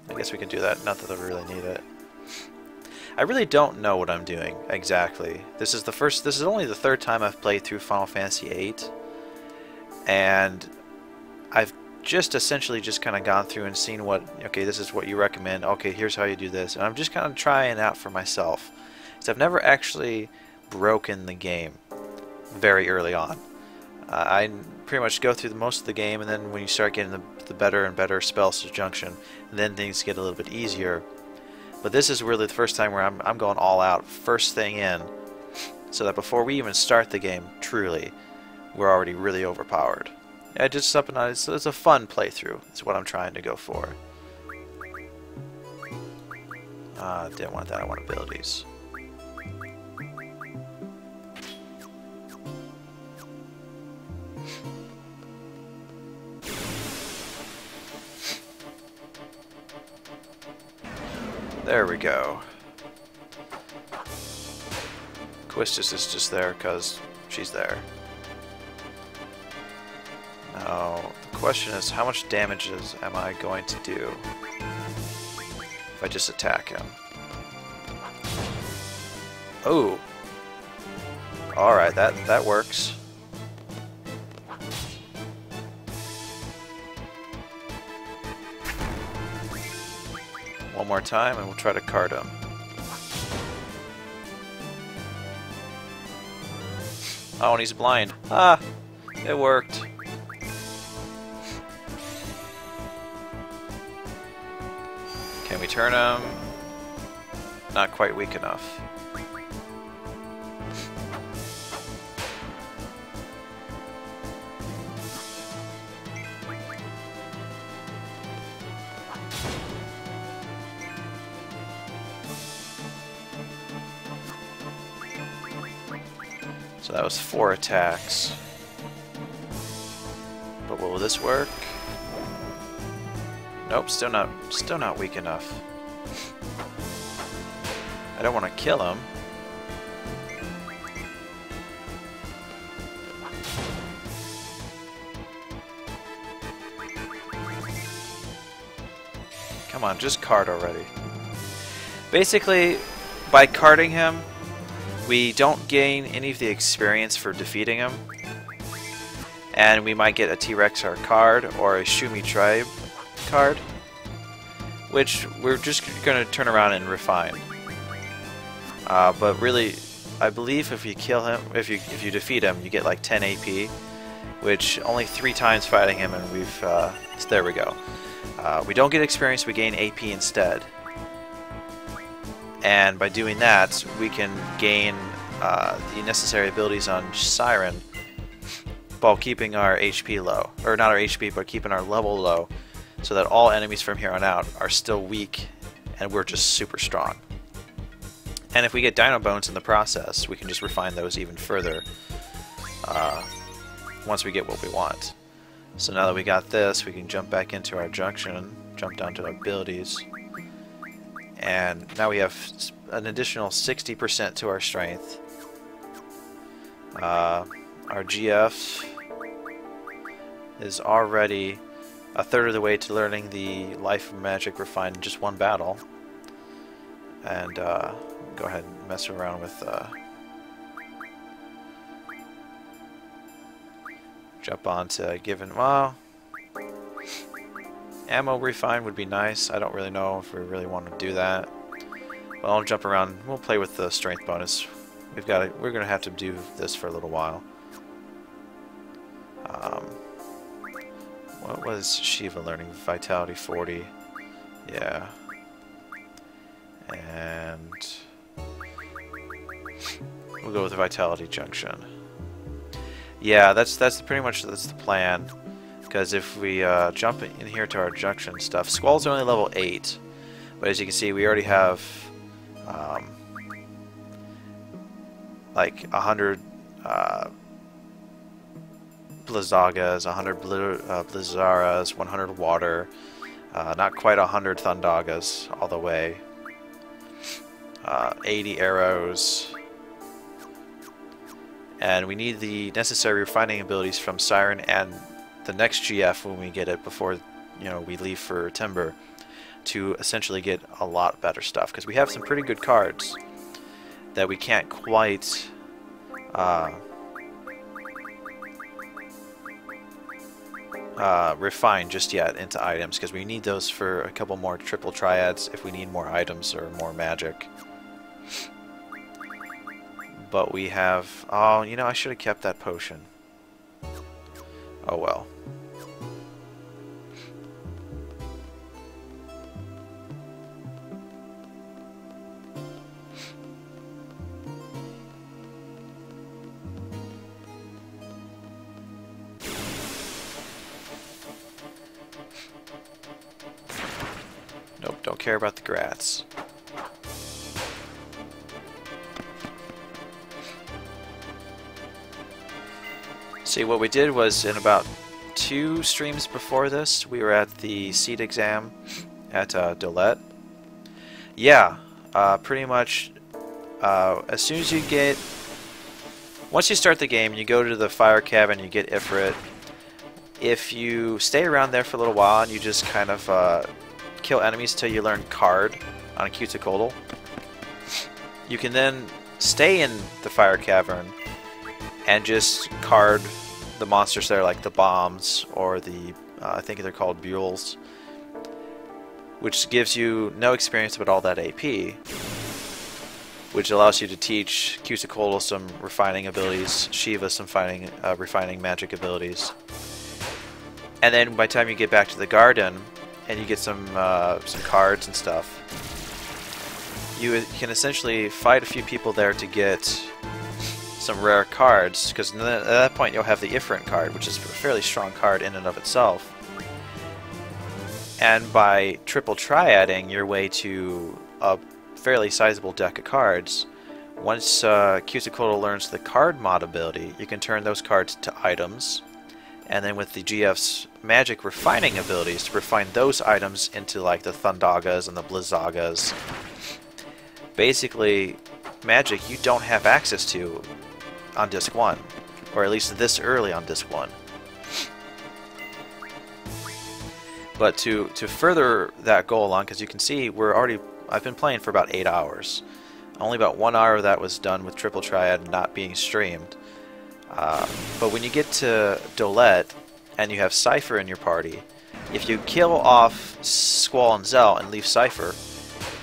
I guess we can do that, not that I really need it. I really don't know what I'm doing exactly. This is only the 3rd time I've played through Final Fantasy VIII, and I've just essentially just kind of gone through and seen what, okay, this is what you recommend, okay, here's how you do this, and I'm just kind of trying it out for myself. So I've never actually broken the game very early on. I pretty much go through most of the game, and then when you start getting the better and better spell disjunction, then things get a little bit easier. But this is really the first time where I'm going all out, first thing in, so that before we even start the game, truly, we're already really overpowered. Yeah, just something. It's a fun playthrough. It's what I'm trying to go for. Didn't want that. I want abilities. There we go. Quistis is just there because she's there. Now, the question is, how much damage am I going to do if I just attack him? Oh! Alright, that works. One more time and we'll try to card him. Oh, and he's blind. Ah! It worked. Can we turn him? Not quite weak enough. So that was 4 attacks. But will this work? Nope, still not weak enough. I don't want to kill him. Come on, just card already. Basically, by carding him, we don't gain any of the experience for defeating him, and we might get a T-Rexaur card or a Shumi Tribe card, which we're just going to turn around and refine. But really, I believe if you kill him, if you defeat him, you get like 10 AP, which only 3 times fighting him, and we've so there we go. We don't get experience; we gain AP instead. And by doing that, we can gain the necessary abilities on Siren while keeping our HP low. Or not our HP, but keeping our level low, so that all enemies from here on out are still weak and we're just super strong. And if we get Dino Bones in the process, we can just refine those even further once we get what we want. So now that we got this, we can jump back into our junction, jump down to our abilities. And now we have an additional 60% to our strength. Our GF is already a third of the way to learning the Life Magic Refine in just 1 battle. And go ahead and mess around with... jump onto given... Well... Ammo refine would be nice. I don't really know if we really want to do that. Well, I'll jump around. We'll play with the strength bonus. We're gonna have to do this for a little while. What was Shiva learning? Vitality 40. Yeah. And we'll go with the Vitality Junction. Yeah, that's pretty much the plan. Because if we jump in here to our junction stuff, Squall's only level 8, but as you can see, we already have like 100 Blizzagas, 100 Blizzaras, 100 water, not quite 100 Thundagas all the way, 80 arrows. And we need the necessary refining abilities from Siren and the next GF when we get it before, we leave for Timber, to essentially get a lot better stuff. Because we have some pretty good cards that we can't quite refine just yet into items, because we need those for a couple more triple triads if we need more items or more magic. But we have... Oh, I should have kept that potion. Oh well. Nope, don't care about the grats. See, what we did was in about 2 streams before this, we were at the SeeD exam at Dolette. Yeah, pretty much as soon as you get... Once you start the game, you go to the fire cabin, you get Ifrit. If you stay around there for a little while and you just kind of kill enemies till you learn Card on a Cuticoatl, you can then stay in the fire cavern and just card the monsters there, like the bombs or the, I think they're called bules, which gives you no experience but all that AP, which allows you to teach Cuticoatl some refining abilities, Shiva some refining magic abilities. And then by the time you get back to the garden and you get some cards and stuff, you can essentially fight a few people there to get some rare cards, because at that point you'll have the Ifrit card, which is a fairly strong card in and of itself. And by triple triading your way to a fairly sizable deck of cards, once Cuticoatl learns the card mod ability, you can turn those cards to items, and then with the GF's magic refining abilities to refine those items into like the Thundagas and the Blizzagas. Basically, magic you don't have access to on Disc 1, or at least this early on Disc 1. But to further that goal along, because you can see I've been playing for about 8 hours. Only about 1 hour of that was done with Triple Triad not being streamed. But when you get to Dolette and you have Cypher in your party, if you kill off Squall and Zell and leave Cypher,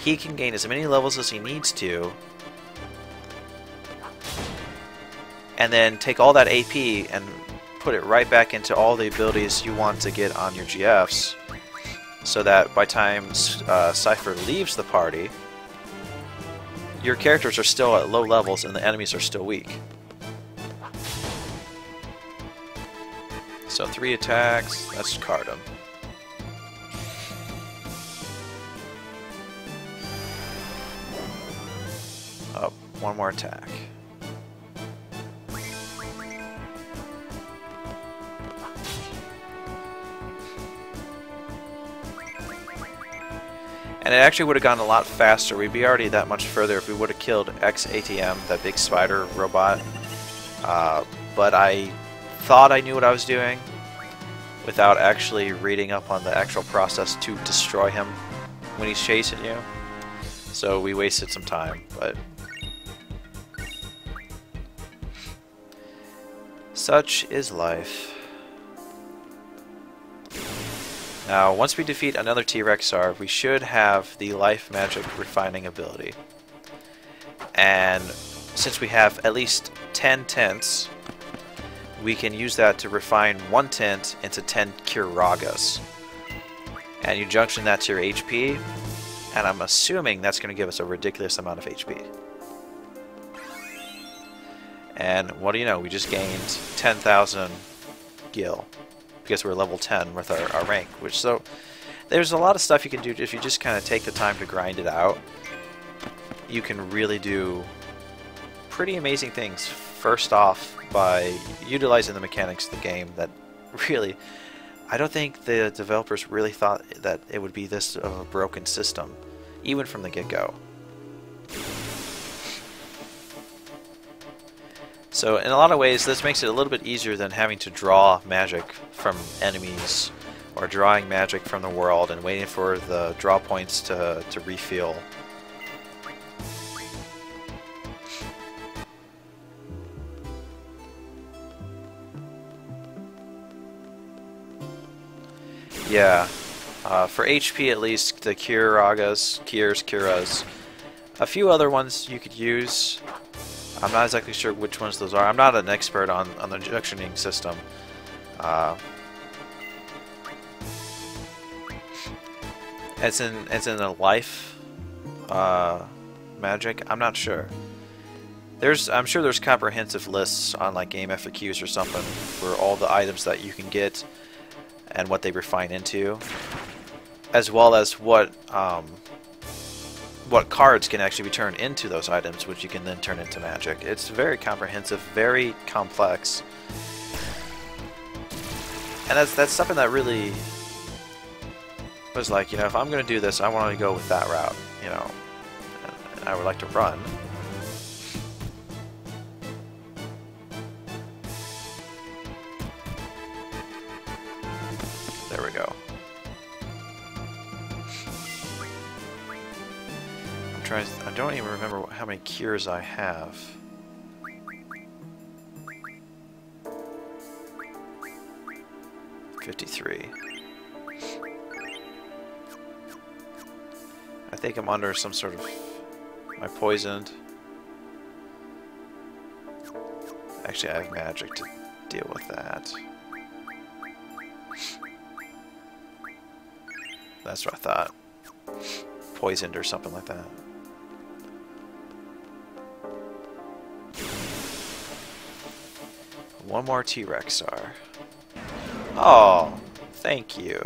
he can gain as many levels as he needs to, and then take all that AP and put it right back into all the abilities you want to get on your GFs, so that by time Cypher leaves the party, your characters are still at low levels and the enemies are still weak. So 3 attacks, let's card him. Oh, 1 more attack. And it actually would have gone a lot faster. We'd be already that much further if we would have killed XATM, that big spider robot. But I thought I knew what I was doing without actually reading up on the actual process to destroy him when he's chasing you. So we wasted some time, but such is life. Now, once we defeat another T-Rexaur, we should have the life magic refining ability. And since we have at least 10 tents, we can use that to refine one tent into 10 Curagas. And you junction that to your HP, and I'm assuming that's going to give us a ridiculous amount of HP. And what do you know, we just gained 10,000 gil because we're level 10 with our rank. So there's a lot of stuff you can do if you just kind of take the time to grind it out. You can really do pretty amazing things. First off, by utilizing the mechanics of the game that really, I don't think the developers really thought that it would be this of a broken system, even from the get-go. So in a lot of ways, this makes it a little bit easier than having to draw magic from enemies or drawing magic from the world and waiting for the draw points to refill. Yeah, for HP at least, the Curas, a few other ones you could use. I'm not exactly sure which ones those are. I'm not an expert on the junctioning system. It's in the life magic. I'm not sure. I'm sure there's comprehensive lists on like game FAQs or something for all the items that you can get and what they refine into, as well as what cards can actually be turned into those items, which you can then turn into magic. It's very comprehensive, very complex, and that's something that really was like, you know, if I'm going to do this, I want to go with that route, you know, and I would like to run. There we go. I don't even remember how many cures I have. $53. I think I'm under some sort of... Am I poisoned? Actually, I have magic to deal with that. That's what I thought. Poisoned or something like that. One more T-Rexaur. Oh, thank you.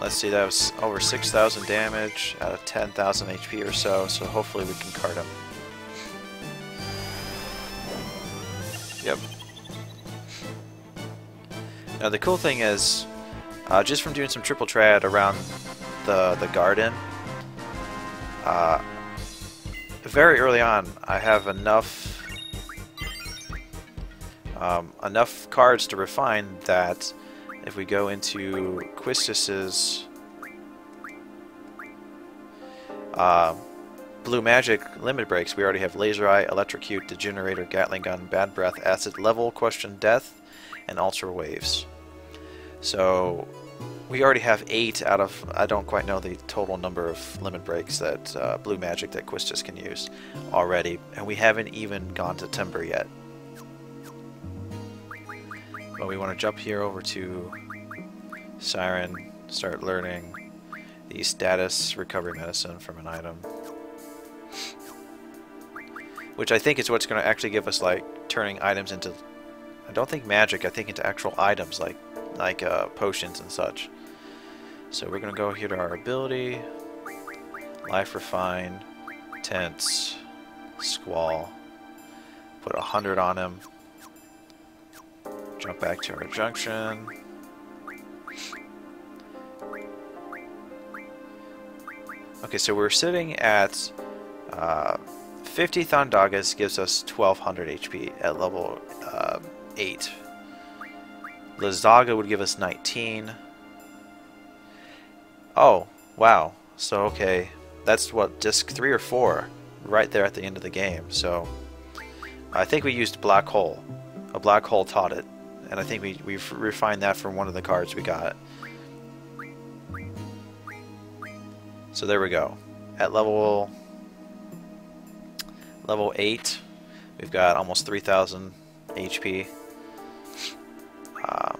Let's see, that was over 6,000 damage out of 10,000 HP or so, so hopefully we can card him. Yep. Now the cool thing is, just from doing some triple trad around the garden, very early on I have enough cards to refine that if we go into Quistis's blue magic limit breaks, we already have Laser Eye, Electrocute, Degenerator, Gatling Gun, Bad Breath, Acid, Level, Question Death, and Ultra Waves. So we already have 8 out of, I don't quite know the total number of limit breaks that blue magic that Quistis can use already, and we haven't even gone to Timber yet. But we want to jump here over to Siren, start learning the status recovery medicine from an item. Which I think is what's going to actually give us, like, turning items into, I don't think magic, I think into actual items like potions and such. So we're going to go here to our ability, Life Refine, Tents, Squall, put 100 on him. Jump back to our junction. Okay, so we're sitting at 50 Thondagas gives us 1200 HP at level 8. Lazaga would give us 19. Oh, wow. So, okay. That's what, disc 3 or 4? Right there at the end of the game. So, I think we used Black Hole. A Black Hole taught it. And I think we've refined that from one of the cards we got. So there we go. At level 8, we've got almost 3000 HP. I'm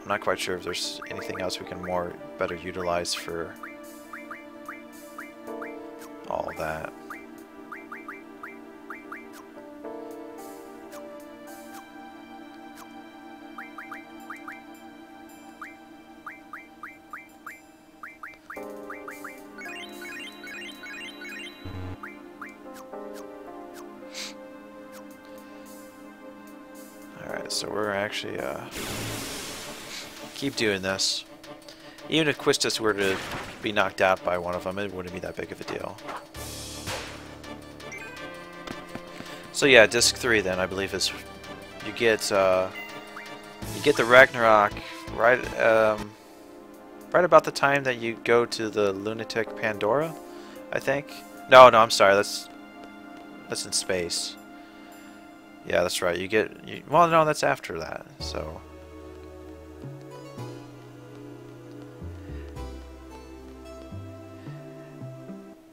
not quite sure if there's anything else we can better utilize for all that. Alright, so we're actually keep doing this. Even if Quistis were to be knocked out by one of them, it wouldn't be that big of a deal. So yeah, disc 3 then I believe is you get the Ragnarok right right about the time that you go to the Lunatic Pandora, I think. No, I'm sorry, that's in space. Yeah, that's right. Well, no, that's after that. So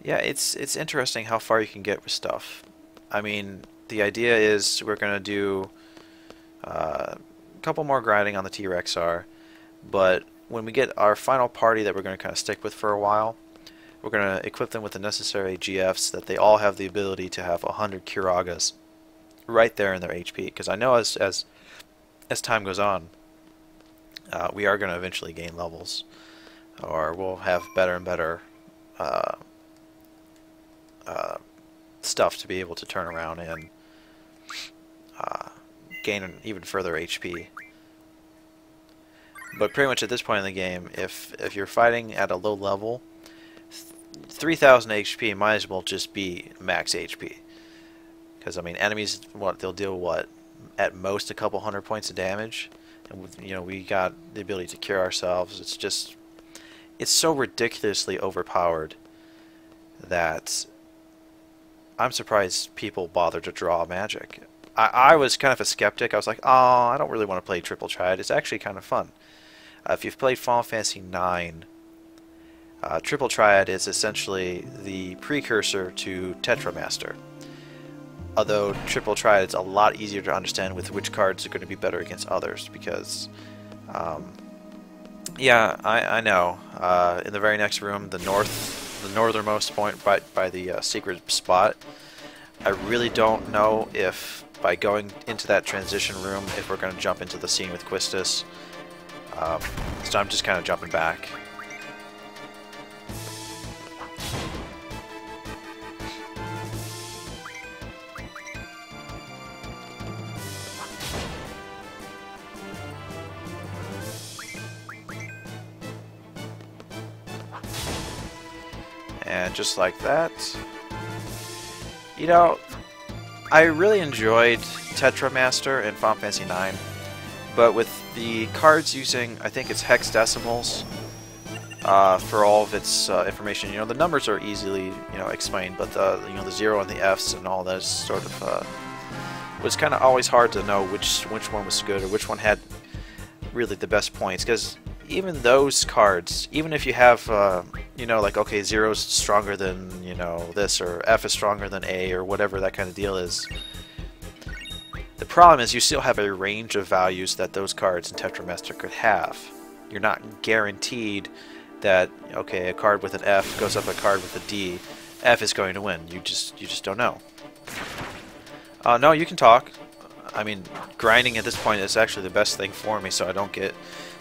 yeah, it's interesting how far you can get with stuff. I mean, the idea is we're gonna do a couple more grinding on the T-Rexaur, but when we get our final party that we're gonna kind of stick with for a while, we're gonna equip them with the necessary GFs that they all have the ability to have 100 Kiragas right there in their HP. Because I know as time goes on, we are gonna eventually gain levels, or we'll have better and better stuff to be able to turn around and gain an even further HP. But pretty much at this point in the game, if you're fighting at a low level, 3000 HP might as well just be max HP. Because I mean, enemies, they'll deal at most a couple hundred points of damage, and we got the ability to cure ourselves. It's so ridiculously overpowered that I'm surprised people bother to draw magic. I was kind of a skeptic. I was like, oh, I don't really want to play Triple Triad. It's actually kind of fun. If you've played Final Fantasy IX, Triple Triad is essentially the precursor to Tetramaster. Although Triple Triad is a lot easier to understand with which cards are going to be better against others, because, yeah, I know. In the very next room, the northernmost point by the secret spot, I really don't know if by going into that transition room if we're going to jump into the scene with Quistis. So I'm just kind of jumping back. And just like that, I really enjoyed Tetramaster in Final Fantasy IX, but with the cards using, I think it's hexadecimals for all of its information, the numbers are easily, explained, but the 0 and the Fs and all that is sort of was kind of always hard to know which one was good or which one had really the best points, because even those cards, even if you have, like, okay, 0 is stronger than, this, or F is stronger than A, or whatever that kind of deal is, the problem is you still have a range of values that those cards in Tetramaster could have. You're not guaranteed that, okay, a card with an F goes up a card with a D, F is going to win. You just don't know. No, you can talk. I mean, grinding at this point is actually the best thing for me, so I don't get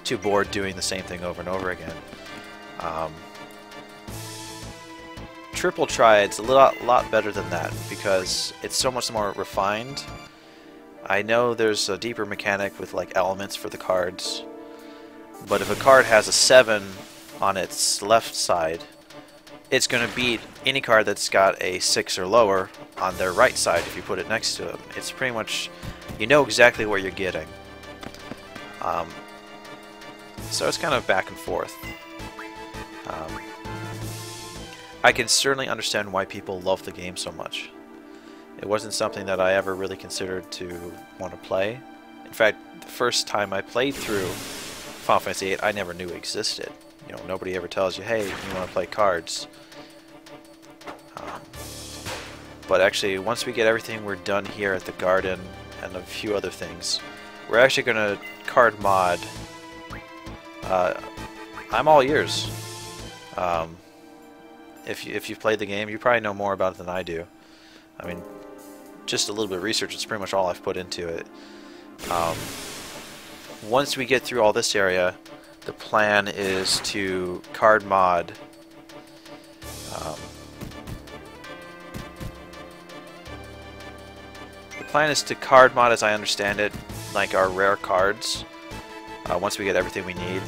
too bored doing the same thing over and over again. Triple Triad's a lot better than that because it's so much more refined. I know there's a deeper mechanic with like elements for the cards, but if a card has a 7 on its left side, it's going to beat any card that's got a 6 or lower on their right side if you put it next to it. It's pretty much, you know exactly what you're getting. So it's kind of back and forth. I can certainly understand why people love the game so much. It wasn't something that I ever really considered to want to play. In fact, the first time I played through Final Fantasy VIII, I never knew it existed. You know, nobody ever tells you, hey, you want to play cards. But actually, once we get everything we're done here at the garden and a few other things, we're actually going to card mod. I'm all ears. If you've played the game, you probably know more about it than I do. I mean, just a little bit of research is pretty much all I've put into it. Once we get through all this area, the plan is to card mod as I understand it, like our rare cards, once we get everything we need.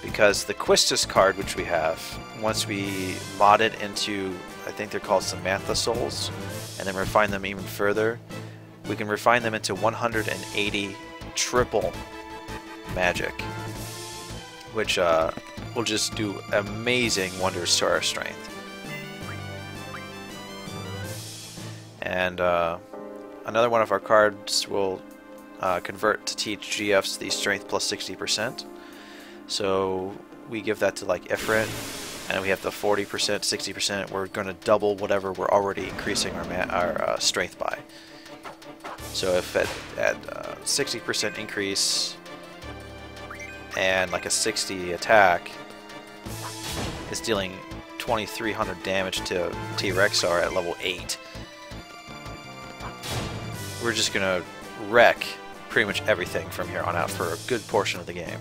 Because the Quistis card, which we have, once we mod it into, I think they're called Samantha Souls, and then refine them even further, we can refine them into 180 triple magic, which will just do amazing wonders to our strength. And another one of our cards will convert to teach GFs the strength plus 60%. So we give that to like Ifrit, and we have the 40%, 60%. We're going to double whatever we're already increasing our strength by. So if at 60% increase and like a 60 attack is dealing 2300 damage to T-Rexaur at level 8, we're just going to wreck pretty much everything from here on out for a good portion of the game.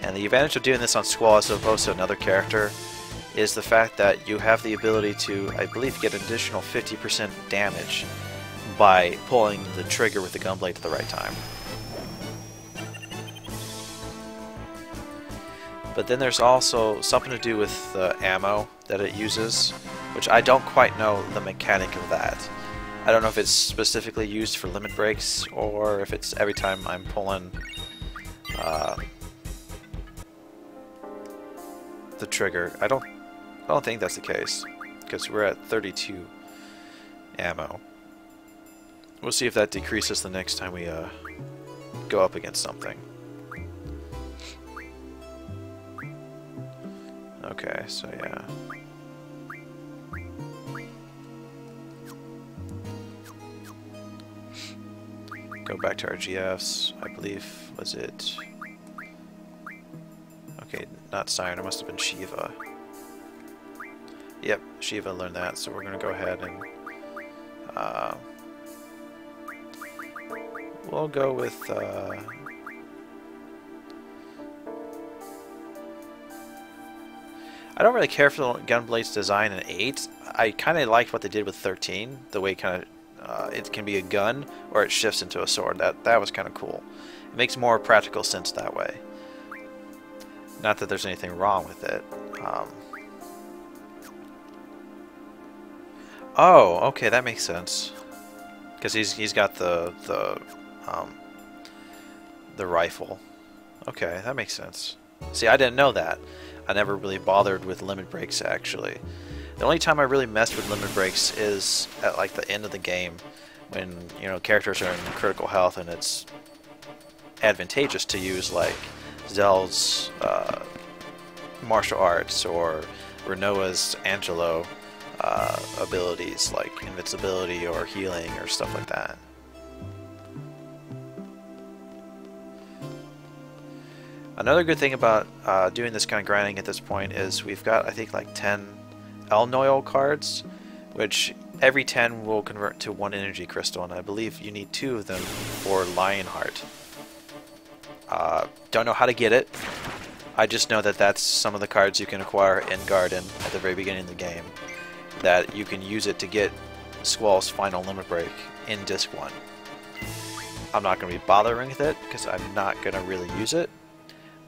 And the advantage of doing this on Squall as opposed to another character is the fact that you have the ability to, I believe, get an additional 50% damage by pulling the trigger with the gunblade at the right time. But then there's also something to do with the ammo that it uses, which I don't quite know the mechanic of that. I don't know if it's specifically used for limit breaks or if it's every time I'm pulling the trigger. I don't think that's the case, because we're at 32 ammo. We'll see if that decreases the next time we go up against something. Okay, so yeah. Go back to our GFs, I believe, was it... Okay, not Siren, it must have been Shiva. Yep, Shiva learned that, so we're going to go ahead and... we'll go with... I don't really care for the Gunblade's design in 8. I kind of liked what they did with 13, the way kind of it can be a gun or it shifts into a sword. That was kind of cool. It makes more practical sense that way. Not that there's anything wrong with it. Oh, okay, that makes sense. Because he's got the rifle. Okay, that makes sense. See, I didn't know that. I never really bothered with limit breaks, actually. The only time I really messed with limit breaks is at like the end of the game, when, you know, characters are in critical health and it's advantageous to use like Zell's martial arts or Renoa's Angelo abilities like invincibility or healing or stuff like that. Another good thing about doing this kind of grinding at this point is we've got, I think, like 10 Elnoil cards, which every 10 will convert to 1 energy crystal, and I believe you need 2 of them for Lionheart. Don't know how to get it. I just know that that's some of the cards you can acquire in Garden at the very beginning of the game, that you can use it to get Squall's final limit break in Disc 1. I'm not going to be bothering with it because I'm not going to really use it,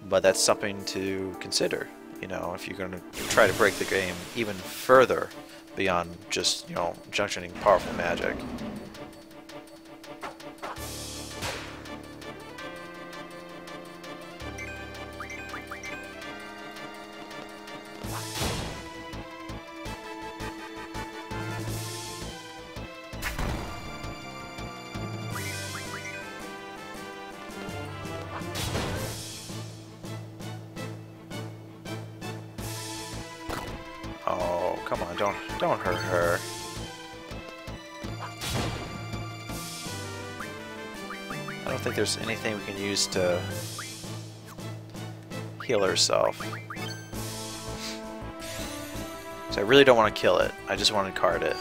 but that's something to consider. You know, if you're going to try to break the game even further beyond just, you know, junctioning powerful magic. Oh, come on, don't hurt her. I don't think there's anything we can use to heal herself. So I really don't want to kill it. I just want to card it.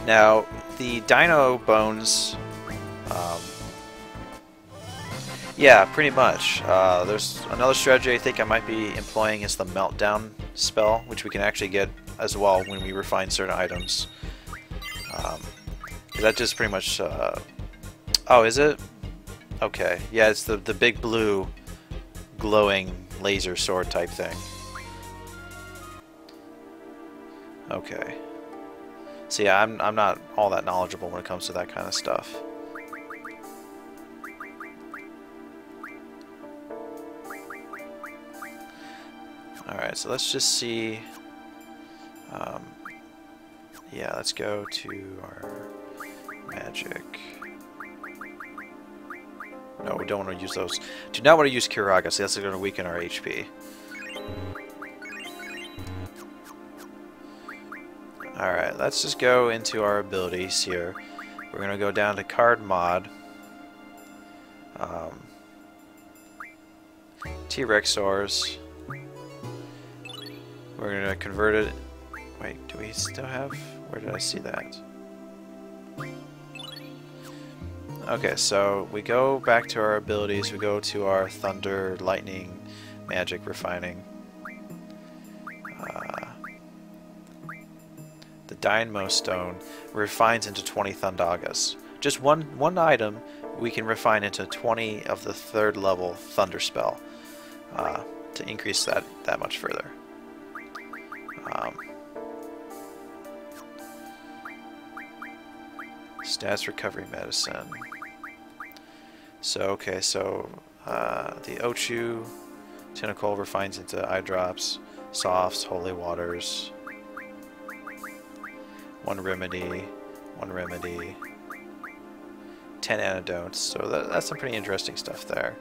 Now, the dino bones... yeah, pretty much. There's another strategy I think I might be employing is the meltdown spell, which we can actually get as well when we refine certain items. That just pretty much... oh, is it? Okay. Yeah, it's the big blue glowing laser sword type thing. Okay. So yeah, I'm not all that knowledgeable when it comes to that kind of stuff. Alright, so let's just see... yeah, let's go to our magic. No, we don't want to use those. Do not want to use Kiraga, so that's going to weaken our HP. Alright, let's just go into our abilities here. We're going to go down to card mod. T-Rexaurs. We're going to convert it. Wait, do we still have... Where did I see that? Okay, so we go back to our abilities. We go to our Thunder, Lightning, Magic, Refining. The Dynamo Stone refines into 20 Thundagas. Just one item we can refine into 20 of the 3rd level Thunder spell to increase that much further. Stats Recovery Medicine. So, okay, so the Ochu Tentacle refines into eye drops, softs, holy waters, one remedy, 10 antidotes. So that's some pretty interesting stuff there.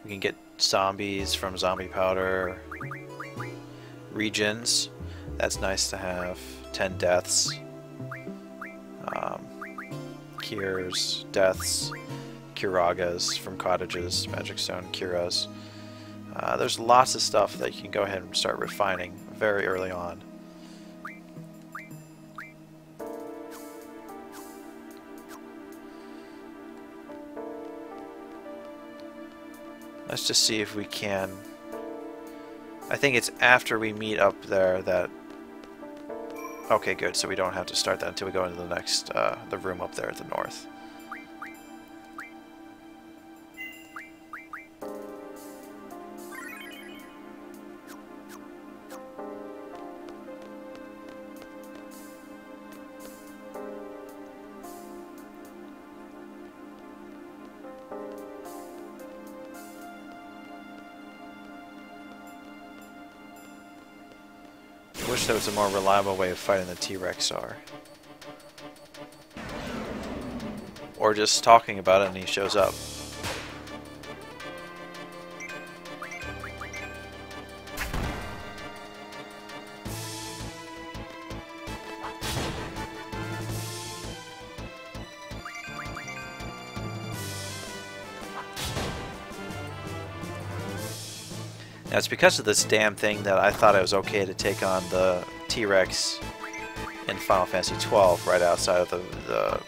We can get zombies from zombie powder. Regions, that's nice to have. 10 deaths. Cures, deaths, Kiragas from cottages, magic stone, Curas. There's lots of stuff that you can go ahead and start refining very early on. Let's just see if we can... I think it's after we meet up there that... Okay, good, so we don't have to start that until we go into the next, the room up there at the north. I wish there was a more reliable way of fighting the T-Rexaur. Or just talking about it and he shows up. Now it's because of this damn thing that I thought it was okay to take on the T-Rex in Final Fantasy XII right outside of the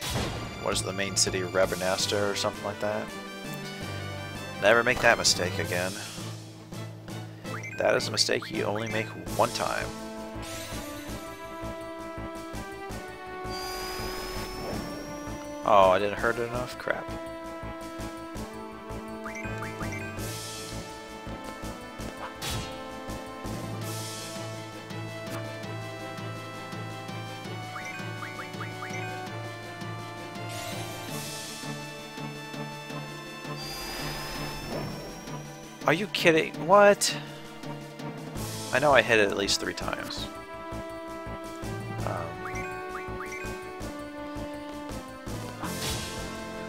what is the main city, Rabanastre or something like that. Never make that mistake again. That is a mistake you only make one time. Oh, I didn't hurt it enough? Crap. Are you kidding? What? I know I hit it at least 3 times.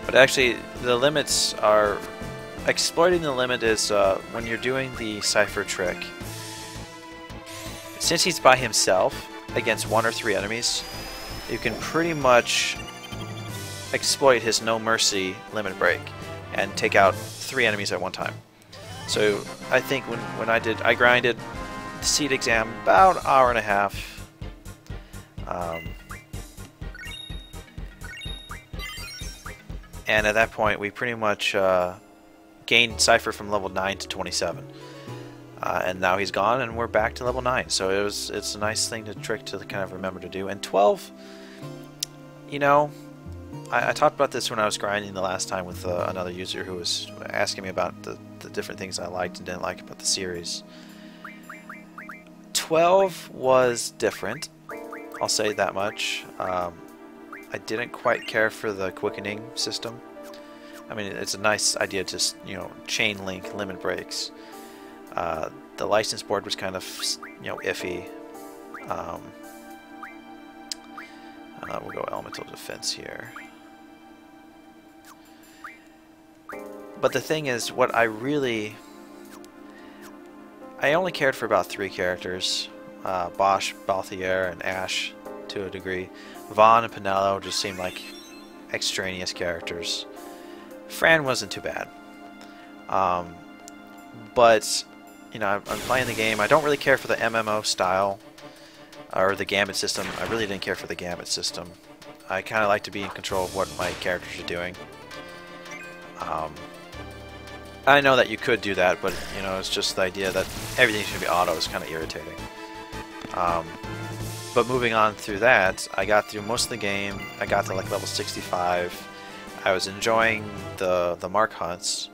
But actually, the limits are... Exploiting the limit is when you're doing the cipher trick. Since he's by himself against 1 or 3 enemies, you can pretty much exploit his no mercy limit break and take out 3 enemies at one time. So I think when I grinded the SeeD exam about an hour and a half. And at that point, we pretty much gained Cypher from level 9 to 27. And now he's gone, and we're back to level 9. So it's a nice thing to trick to kind of remember to do. And 12, you know, I talked about this when I was grinding the last time with another user who was asking me about the different things I liked and didn't like about the series. 12 was different, I'll say that much. I didn't quite care for the quickening system. I mean, it's a nice idea to, you know, chain link limit breaks. The license board was kind of, you know, iffy. We'll go elemental defense here. But the thing is, what I only cared for about 3 characters. Bosch, Balthier, and Ash to a degree. Vaughn and Pinello just seemed like extraneous characters. Fran wasn't too bad. But, you know, I'm playing the game. I don't really care for the MMO style or the gambit system. I really didn't care for the gambit system. I kind of like to be in control of what my characters are doing. I know that you could do that, but, you know, it's just the idea that everything should be auto is kind of irritating. But moving on through that, I got through most of the game. I got to like level 65. I was enjoying the mark hunts.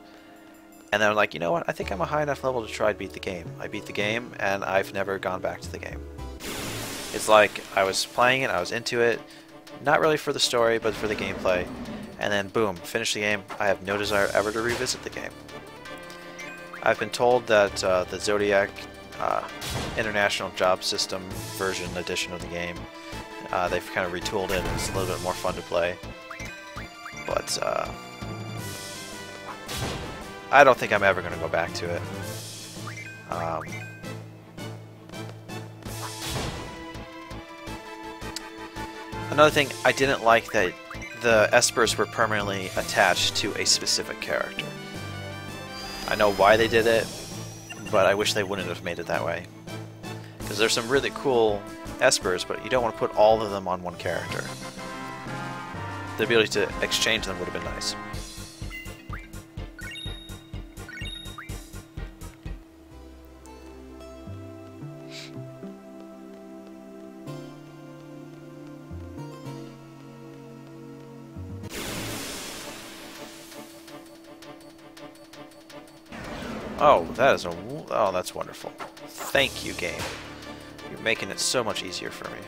And then I'm like, you know what? I think I'm a high enough level to try to beat the game. I beat the game, and I've never gone back to the game. It's like I was playing it, I was into it. Not really for the story, but for the gameplay. And then boom, finish the game. I have no desire ever to revisit the game. I've been told that the Zodiac International Job System version edition of the game, they've kind of retooled it and it's a little bit more fun to play. But I don't think I'm ever going to go back to it. Another thing, I didn't like that the espers were permanently attached to a specific character. I know why they did it, but I wish they wouldn't have made it that way. Because there's some really cool espers, but you don't want to put all of them on one character. The ability to exchange them would have been nice. Oh, that's wonderful. Thank you, game. You're making it so much easier for me.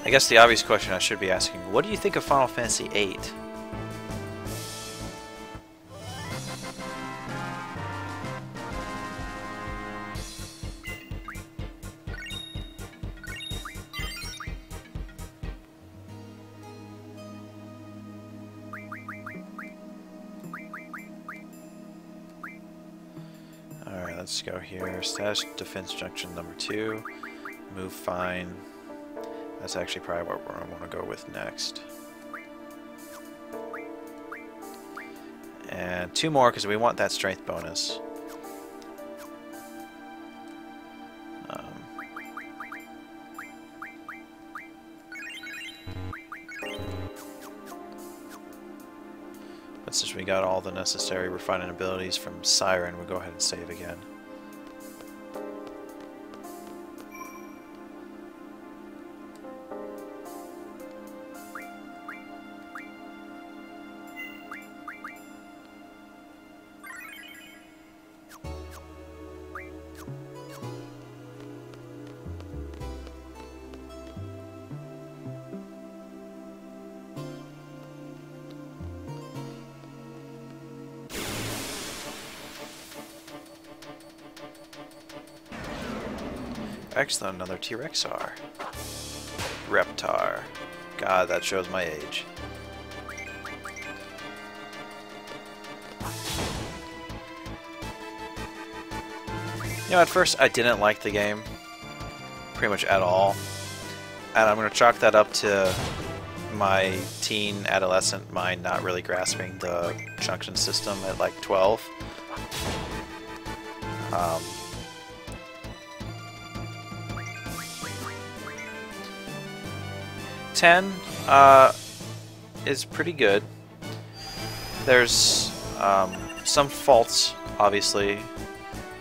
I guess the obvious question I should be asking, what do you think of Final Fantasy VIII? let's go here. Status defense junction number 2. Move fine. That's actually probably what I want to go with next. And 2 more because we want that strength bonus. But since we got all the necessary refining abilities from Siren, we'll go ahead and save again. Excellent, another T-Rexaur. Reptar. God, that shows my age. You know, at first I didn't like the game. Pretty much at all. And I'm going to chalk that up to my teen adolescent mind not really grasping the junction system at like 12. 10 is pretty good. There's some faults, obviously.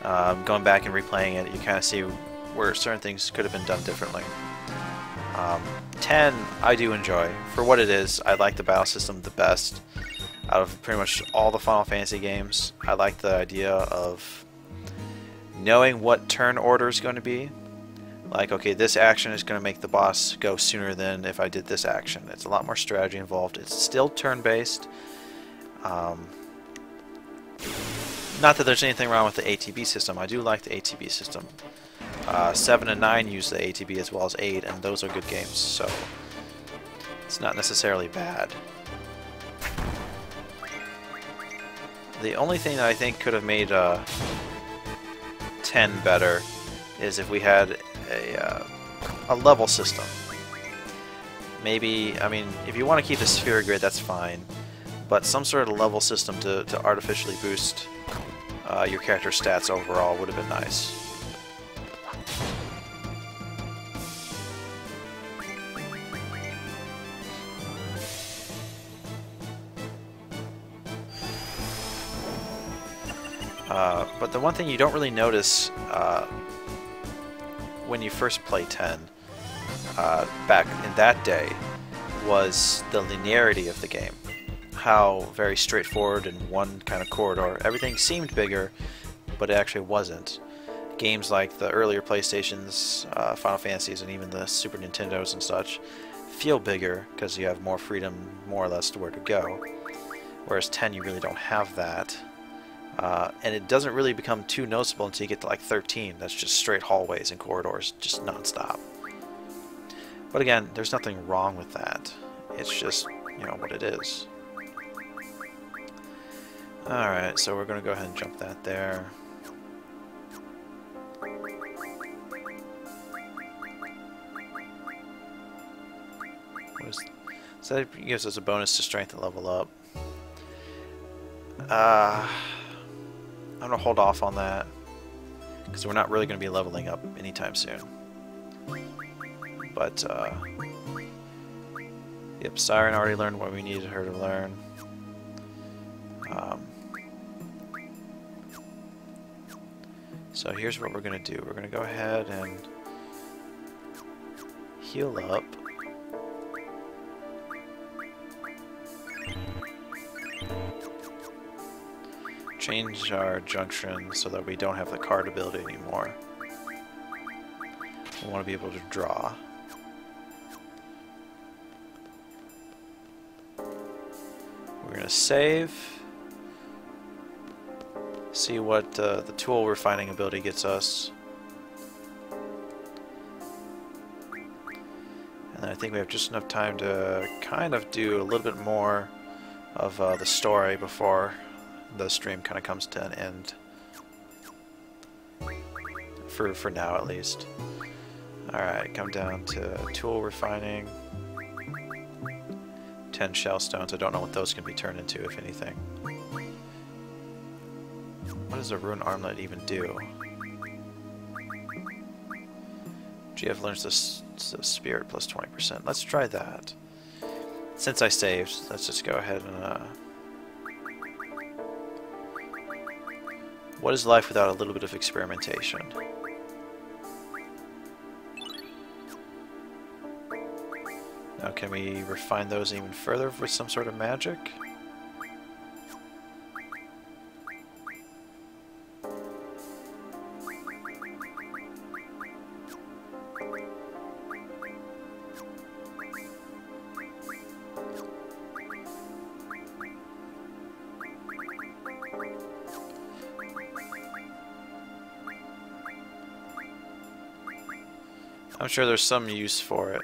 Going back and replaying it, you kind of see where certain things could have been done differently. 10, I do enjoy. For what it is, I like the battle system the best. Out of pretty much all the Final Fantasy games, I like the idea of knowing what turn order is going to be. Like, okay, this action is going to make the boss go sooner than if I did this action. It's a lot more strategy involved. It's still turn-based. Not that there's anything wrong with the ATB system. I do like the ATB system. 7 and 9 use the ATB as well as 8, and those are good games, so it's not necessarily bad. The only thing that I think could have made 10 better is if we had a level system. Maybe, I mean, if you want to keep the sphere grid, that's fine, but some sort of level system to artificially boost your character's stats overall would have been nice. But the one thing you don't really notice when you first play 10, back in that day, was the linearity of the game. How very straightforward in one kind of corridor. Everything seemed bigger, but it actually wasn't. Games like the earlier PlayStations, Final Fantasies, and even the Super Nintendos and such feel bigger because you have more freedom, more or less, to where to go. Whereas 10, you really don't have that. And it doesn't really become too noticeable until you get to like 13. That's just straight hallways and corridors, just non-stop. But again, there's nothing wrong with that. It's just, you know, what it is. Alright, so we're going to go ahead and jump that there. So that gives us a bonus to strength and level up. I'm going to hold off on that, because we're not really going to be leveling up anytime soon. But, yep, Siren already learned what we needed her to learn. So here's what we're going to do. We're going to go ahead and heal up. Change our junction so that we don't have the card ability anymore. We want to be able to draw. We're going to save. See what the tool refining ability gets us. And I think we have just enough time to kind of do a little bit more of the story before the stream kind of comes to an end. for now at least. Alright, come down to tool refining. 10 shell stones. I don't know what those can be turned into, if anything. What does a rune armlet even do? GF learns the spirit plus 20%. Let's try that. Since I saved, let's just go ahead and... What is life without a little bit of experimentation? Now can we refine those even further with some sort of magic? I'm sure there's some use for it.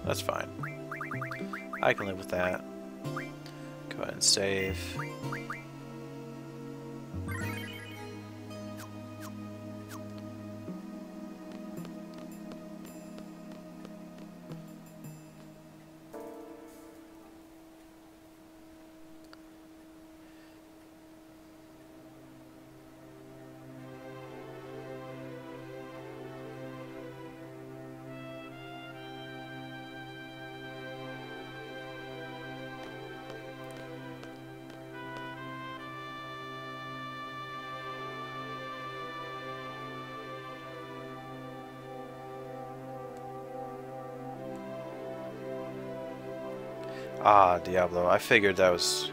That's fine. I can live with that. Go ahead and save. Ah, Diablo. I figured that was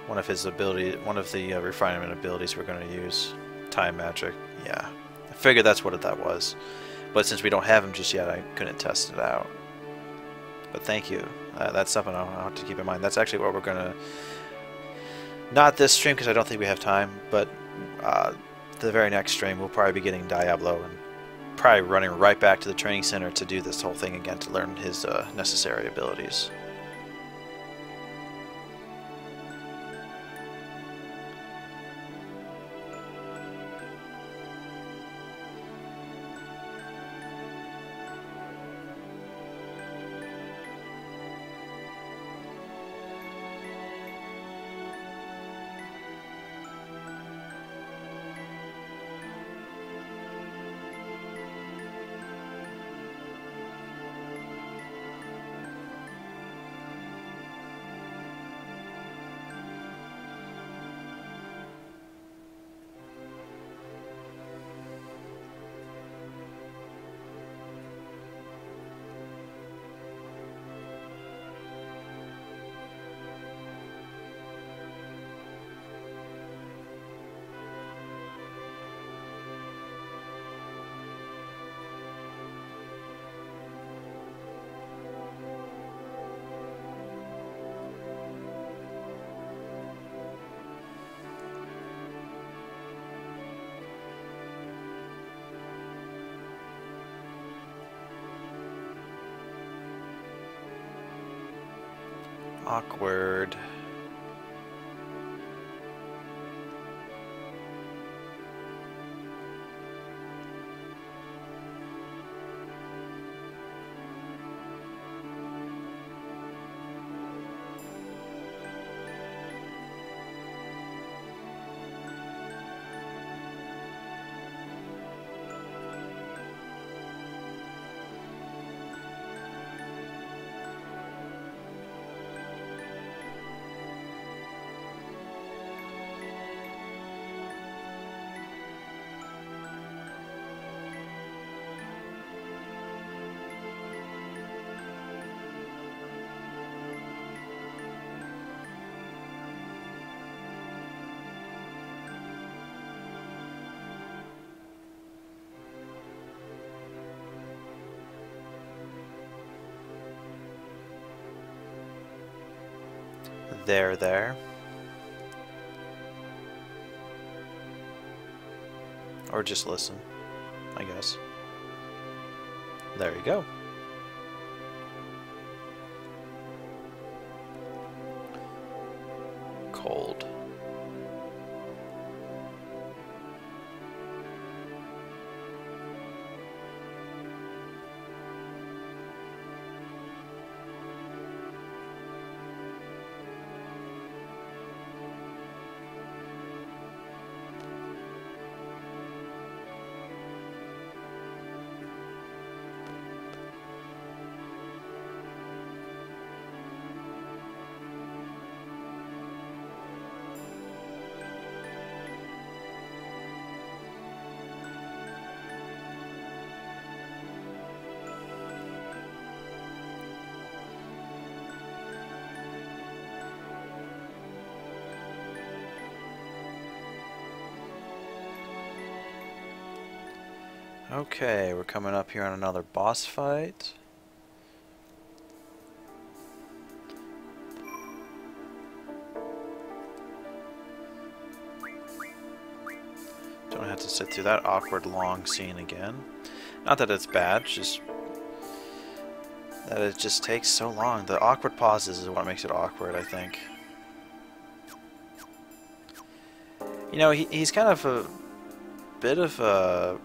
one of his ability, one of the refinement abilities we're going to use. Time magic. Yeah. I figured that's what that was. But since we don't have him just yet, I couldn't test it out. But thank you. That's something I'll have to keep in mind. That's actually what we're going to... Not this stream, because I don't think we have time, but the very next stream we'll probably be getting Diablo and probably running right back to the training center to do this whole thing again to learn his necessary abilities. Awkward. There. Or just listen, I guess. There you go. cold. Okay, we're coming up here on another boss fight. Don't have to sit through that awkward long scene again. Not that it's bad, just that it just takes so long. The awkward pauses is what makes it awkward, I think. You know, he's kind of a bit of a...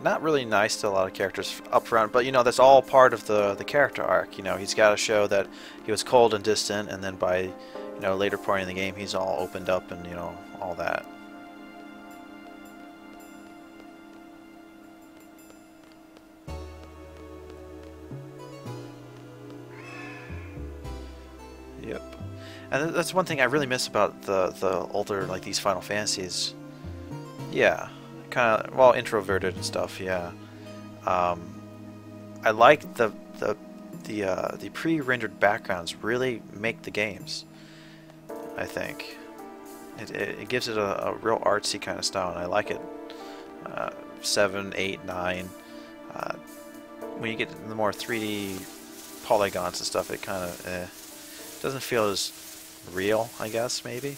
not really nice to a lot of characters up front, but you know, that's all part of the character arc. You know, he's got to show that he was cold and distant, and then by, you know, later point in the game, he's all opened up and, you know, all that. Yep. And that's one thing I really miss about the older, like, these Final Fantasies. Yeah. Kind of, well, introverted and stuff, yeah. I like the pre-rendered backgrounds really make the games, I think. It gives it a real artsy kind of style, and I like it. 7, 8, 9. When you get the more 3D polygons and stuff, it kind of doesn't feel as real, I guess, maybe.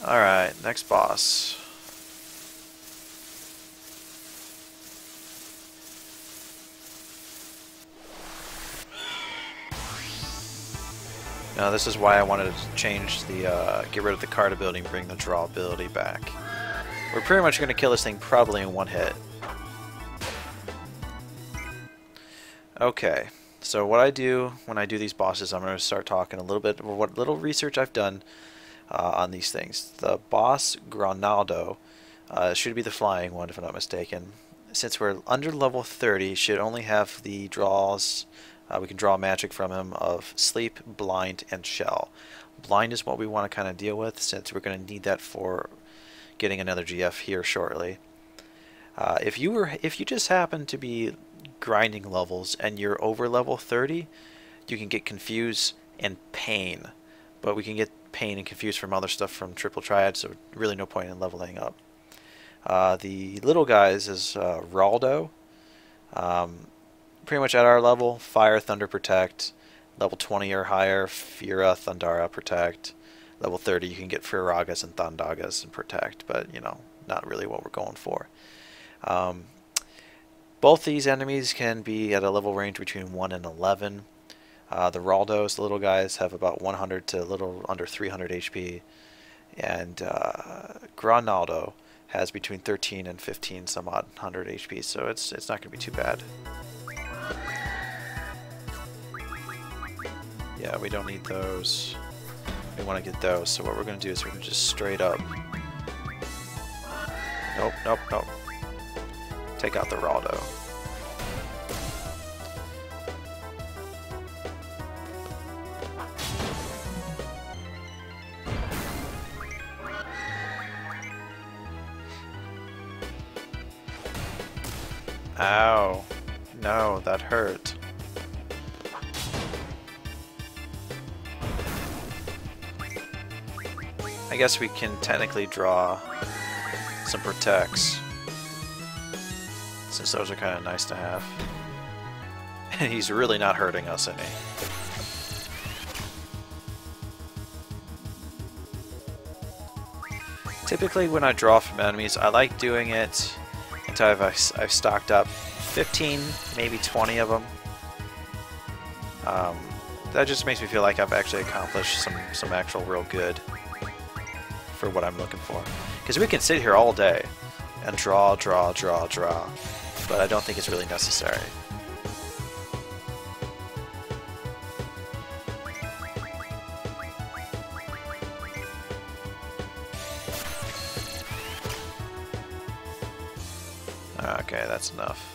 Alright, next boss. Now this is why I wanted to change the, get rid of the card ability and bring the draw ability back. We're pretty much going to kill this thing probably in one hit. Okay, so what I do when I do these bosses, I'm going to start talking a little bit about what little research I've done on these things. The boss, Granaldo, should be the flying one if I'm not mistaken. Since we're under level 30, should only have the draws... we can draw magic from him of Sleep, Blind, and Shell. Blind is what we want to kind of deal with, since we're going to need that for getting another GF here shortly. If you just happen to be grinding levels and you're over level 30, you can get Confuse and Pain. But we can get Pain and Confuse from other stuff from Triple Triad, so really no point in leveling up. The little guys is Raldo. Pretty much at our level, Fire, Thunder, Protect. Level 20 or higher, Fira, Thundara, Protect. Level 30, you can get Firagas and Thundagas and Protect, but, you know, not really what we're going for. Both these enemies can be at a level range between 1 and 11. The Raldos, the little guys, have about 100 to a little under 300 HP. And Granaldo has between 13 and 15 some odd 100 HP, so it's not going to be too bad. Yeah, we don't need those. We want to get those, so what we're going to do is we're going to just straight up... Nope, nope, nope. Take out the Raldo. Ow. No, that hurt. I guess we can technically draw some protects, since those are kind of nice to have. And he's really not hurting us any. Typically when I draw from enemies, I like doing it until I've stocked up 15, maybe 20 of them. that just makes me feel like I've actually accomplished some actual real good for what I'm looking for. Because we can sit here all day and draw, but I don't think it's really necessary. Okay, that's enough.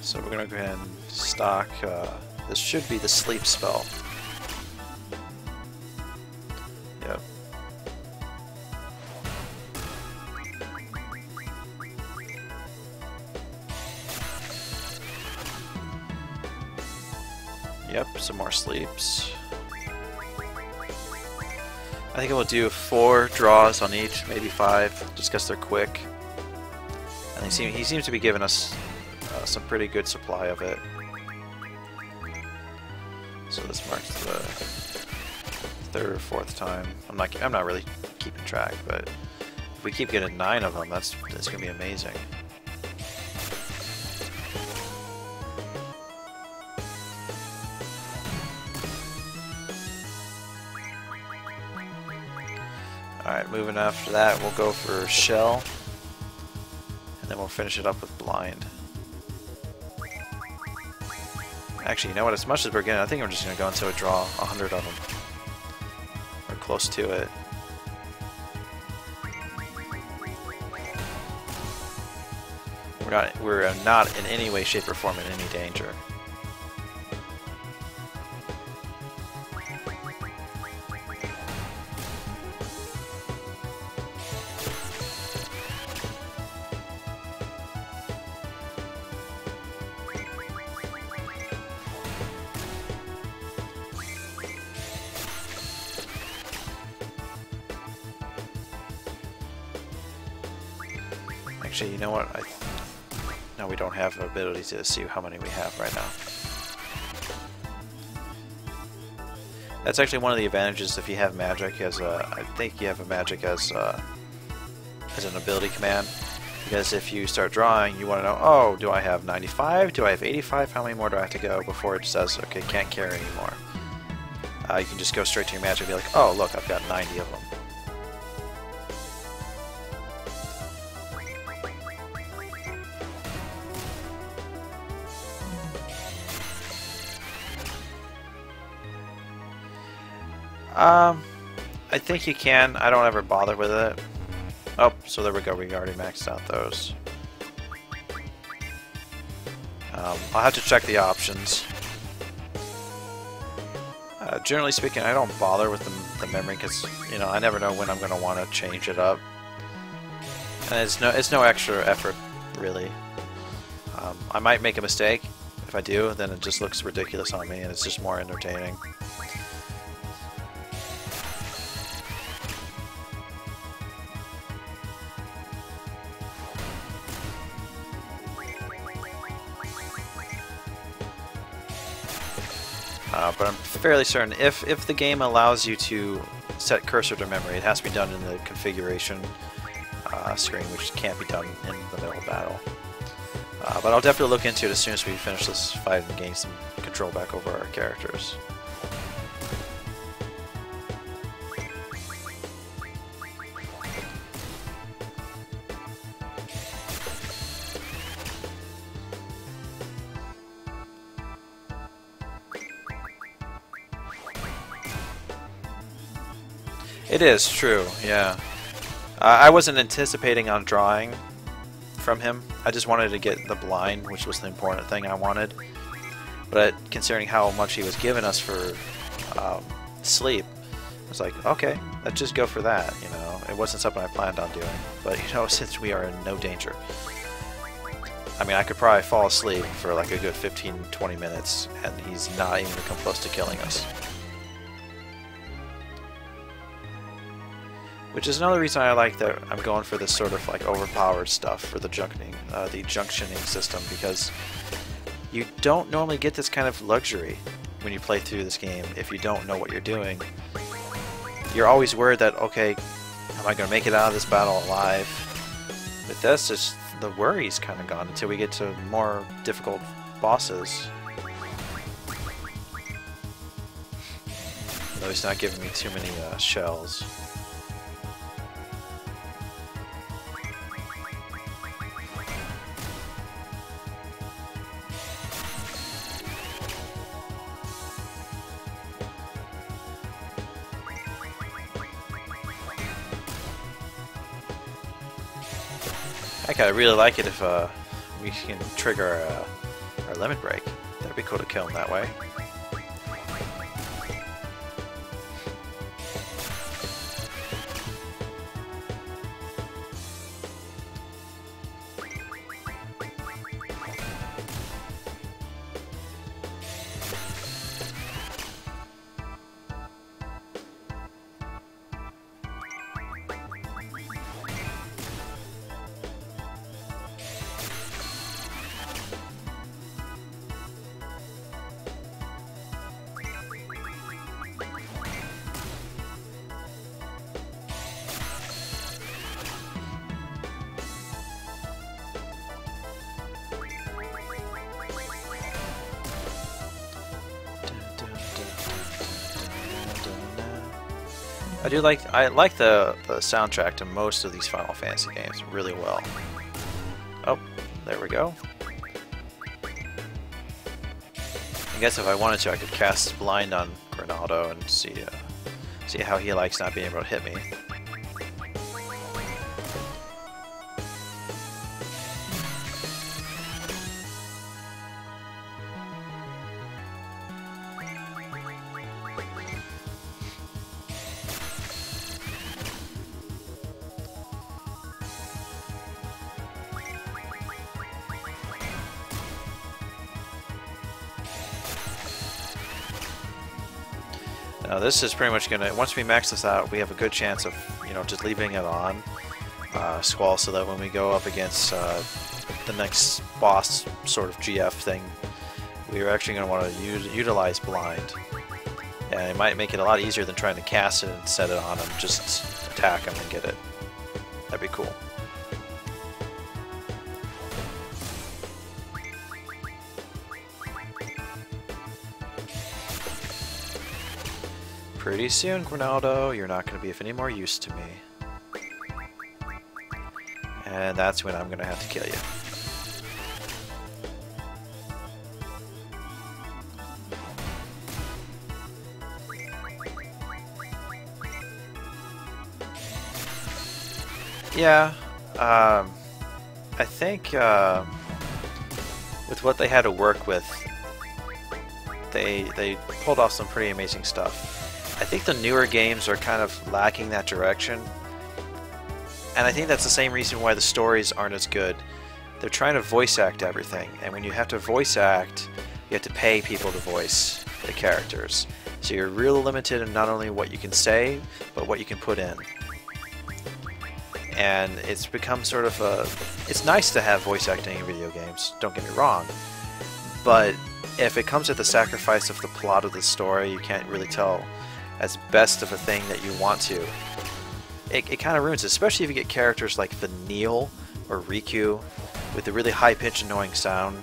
So we're gonna go ahead and stock, this should be the sleep spell. Yep. Yep, some more sleeps. I think we'll do 4 draws on each, maybe 5, just because they're quick. And he seems to be giving us some pretty good supply of it. So this marks the 3rd or 4th time. I'm not really keeping track, but if we keep getting 9 of them, that's gonna be amazing. Alright, moving after that, we'll go for Shell, and then we'll finish it up with Blind. Actually, you know what, as much as we're getting, I think I'm just going to go until we draw 100 of them. Or close to it. We're not in any way, shape, or form in any danger. Actually, you know what? No, we don't have the ability to see how many we have right now. That's actually one of the advantages if you have magic as a. I think you have a magic as an ability command, because if you start drawing, you want to know, oh, do I have 95? Do I have 85? How many more do I have to go before it says, okay, can't carry anymore? You can just go straight to your magic and be like, oh, look, I've got 90 of them. I think you can. I don't ever bother with it. Oh, so there we go. We already maxed out those. I'll have to check the options. Generally speaking, I don't bother with the memory because, you know, I never know when I'm going to want to change it up. And it's no extra effort, really. I might make a mistake. If I do, then it just looks ridiculous on me and it's just more entertaining. But I'm fairly certain if the game allows you to set cursor to memory, it has to be done in the configuration screen, which can't be done in the middle of battle. But I'll definitely look into it as soon as we finish this fight and gain some control back over our characters. It is true, yeah. I wasn't anticipating on drawing from him. I just wanted to get the blind, which was the important thing I wanted. But considering how much he was giving us for sleep, I was like, okay, let's just go for that, you know. It wasn't something I planned on doing. But, you know, since we are in no danger. I mean, I could probably fall asleep for like a good 15-20 minutes, and he's not even going to come close to killing us. Which is another reason I like that I'm going for this sort of like overpowered stuff for the junctioning system, because you don't normally get this kind of luxury when you play through this game if you don't know what you're doing. you're always worried that, okay, am I going to make it out of this battle alive? With this, just the worry's kind of gone until we get to more difficult bosses. Though he's not giving me too many shells. Heck, I'd really like it if we can trigger our limit break. That'd be cool to kill him that way. I like the soundtrack to most of these Final Fantasy games really well. Oh, there we go. I guess if I wanted to, I could cast Blind on Granaldo and see how he likes not being able to hit me. Now this is pretty much gonna, once we max this out, we have a good chance of, you know, just leaving it on Squall, so that when we go up against the next boss sort of GF thing, we're actually going to want to utilize Blind. And it might make it a lot easier than trying to cast it and set it on him, just attack him and get it. That'd be cool. Pretty soon, Granaldo, you're not going to be of any more use to me. And that's when I'm going to have to kill you. Yeah, I think with what they had to work with, they pulled off some pretty amazing stuff. I think the newer games are kind of lacking that direction, and I think that's the same reason why the stories aren't as good. They're trying to voice act everything, and when you have to voice act, you have to pay people to voice the characters. So you're real limited in not only what you can say, but what you can put in. And it's become sort of a... It's nice to have voice acting in video games, don't get me wrong, but if it comes at the sacrifice of the plot of the story, you can't really tell as best of a thing that you want to. It kind of ruins it, especially if you get characters like Vanille or Riku with the really high-pitched annoying sound.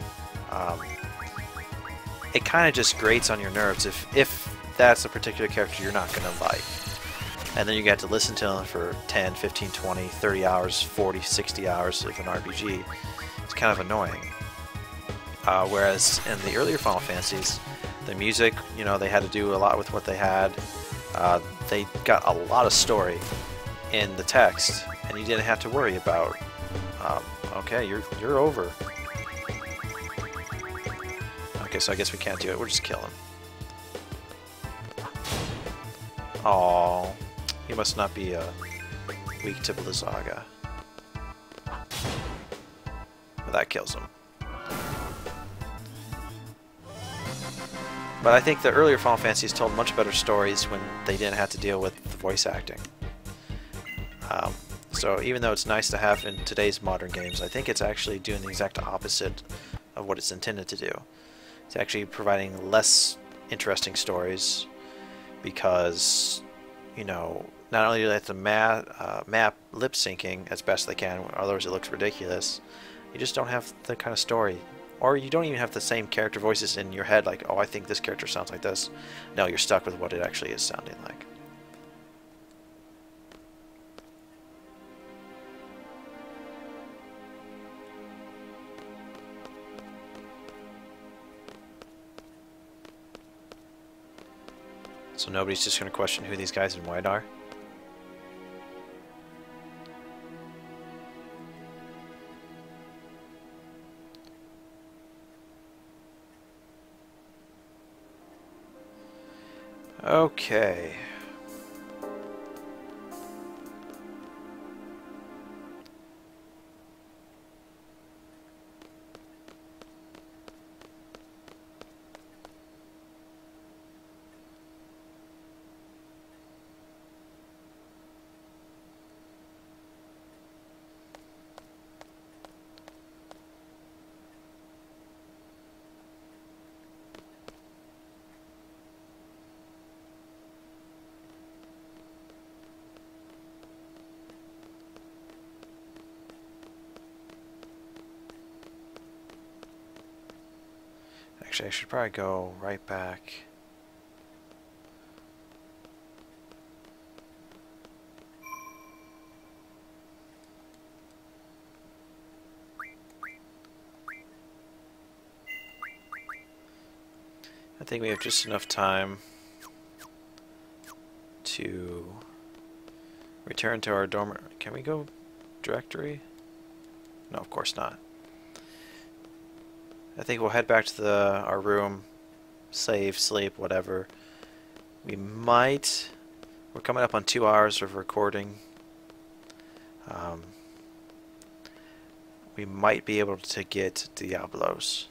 It kind of just grates on your nerves if that's a particular character you're not going to like. And then you get to listen to them for 10, 15, 20, 30 hours, 40, 60 hours of an RPG. It's kind of annoying. Whereas in the earlier Final Fantasies, the music, you know, they had to do a lot with what they had. They got a lot of story in the text, and you didn't have to worry about, okay, you're over. Okay, so I guess we can't do it. We'll just kill him. Aww, he must not be weak to Blizzaga. But that kills him. But I think the earlier Final Fantasies told much better stories when they didn't have to deal with the voice acting. So even though it's nice to have in today's modern games, I think it's actually doing the exact opposite of what it's intended to do. It's actually providing less interesting stories because, you know, not only do they have to map lip syncing as best they can, otherwise it looks ridiculous, you just don't have the kind of story. Or you don't even have the same character voices in your head, like, oh, I think this character sounds like this. No, you're stuck with what it actually is sounding like. So nobody's just going to question who these guys in white are? Okay. Actually, I should probably go right back. I think we have just enough time to return to our dorm. Can we go directory? No, of course not. I think we'll head back to our room, save, sleep, whatever. We're coming up on 2 hours of recording. We might be able to get Diablos.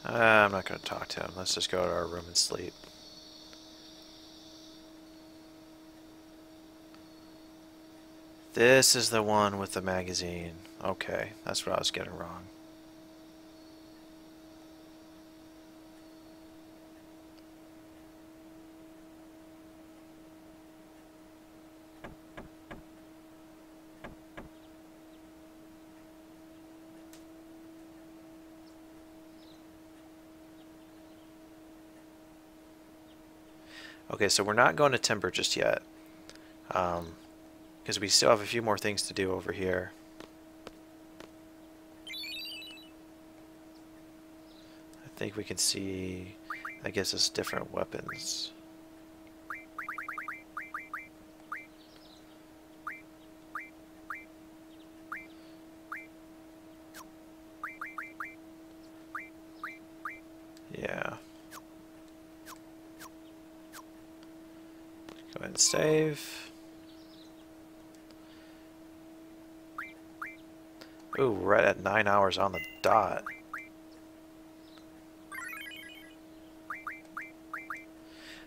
I'm not going to talk to him. Let's just go to our room and sleep. This is the one with the magazine. Okay, that's what I was getting wrong. Okay, so we're not going to Timber just yet, because we still have a few more things to do over here. I think we can see that gives us different weapons. Yeah. Go ahead and save. Ooh, we're right at 9 hours on the dot.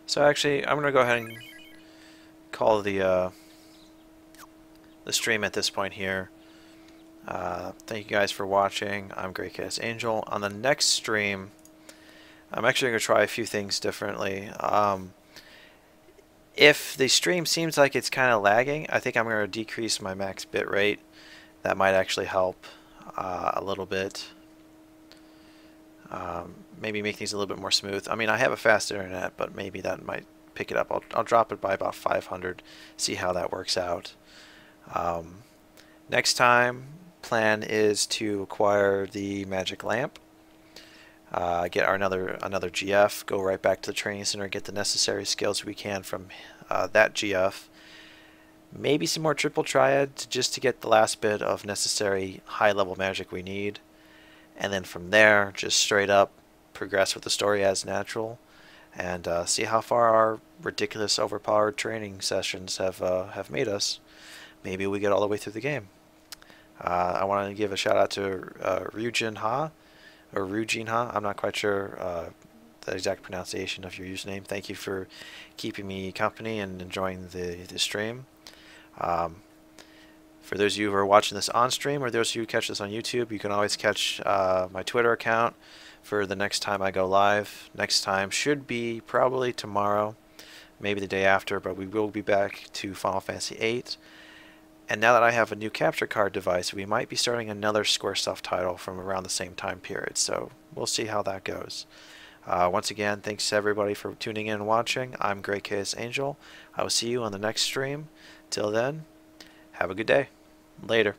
So actually, I'm gonna go ahead and call the stream at this point here. Thank you guys for watching. I'm grekaosangel. On the next stream, I'm actually gonna try a few things differently. If the stream seems like it's kind of lagging, I think I'm going to decrease my max bit rate. That might actually help a little bit. Maybe make things a little bit more smooth. I mean, I have a fast internet, but maybe that might pick it up. I'll drop it by about 500, see how that works out. Next time, plan is to acquire the magic lamp. Get our another GF, go right back to the training center, get the necessary skills we can from that GF. maybe some more triple triad just to get the last bit of necessary high level magic we need, and then from there just straight up progress with the story as natural, and see how far our ridiculous overpowered training sessions have made us. Maybe we get all the way through the game. I want to give a shout out to Ryujin Ha, or Ryujin Ha. I'm not quite sure the exact pronunciation of your username. Thank you for keeping me company and enjoying the stream. For those of you who are watching this on stream, or those of you who catch this on YouTube, you can always catch my Twitter account for the next time I go live. Next time should be probably tomorrow, maybe the day after, but we will be back to Final Fantasy VIII. And now that I have a new capture card device, we might be starting another SquareSoft title from around the same time period, so we'll see how that goes. Once again, thanks everybody for tuning in and watching. I'm grekaosangel. I will see you on the next stream. Till then, have a good day. Later.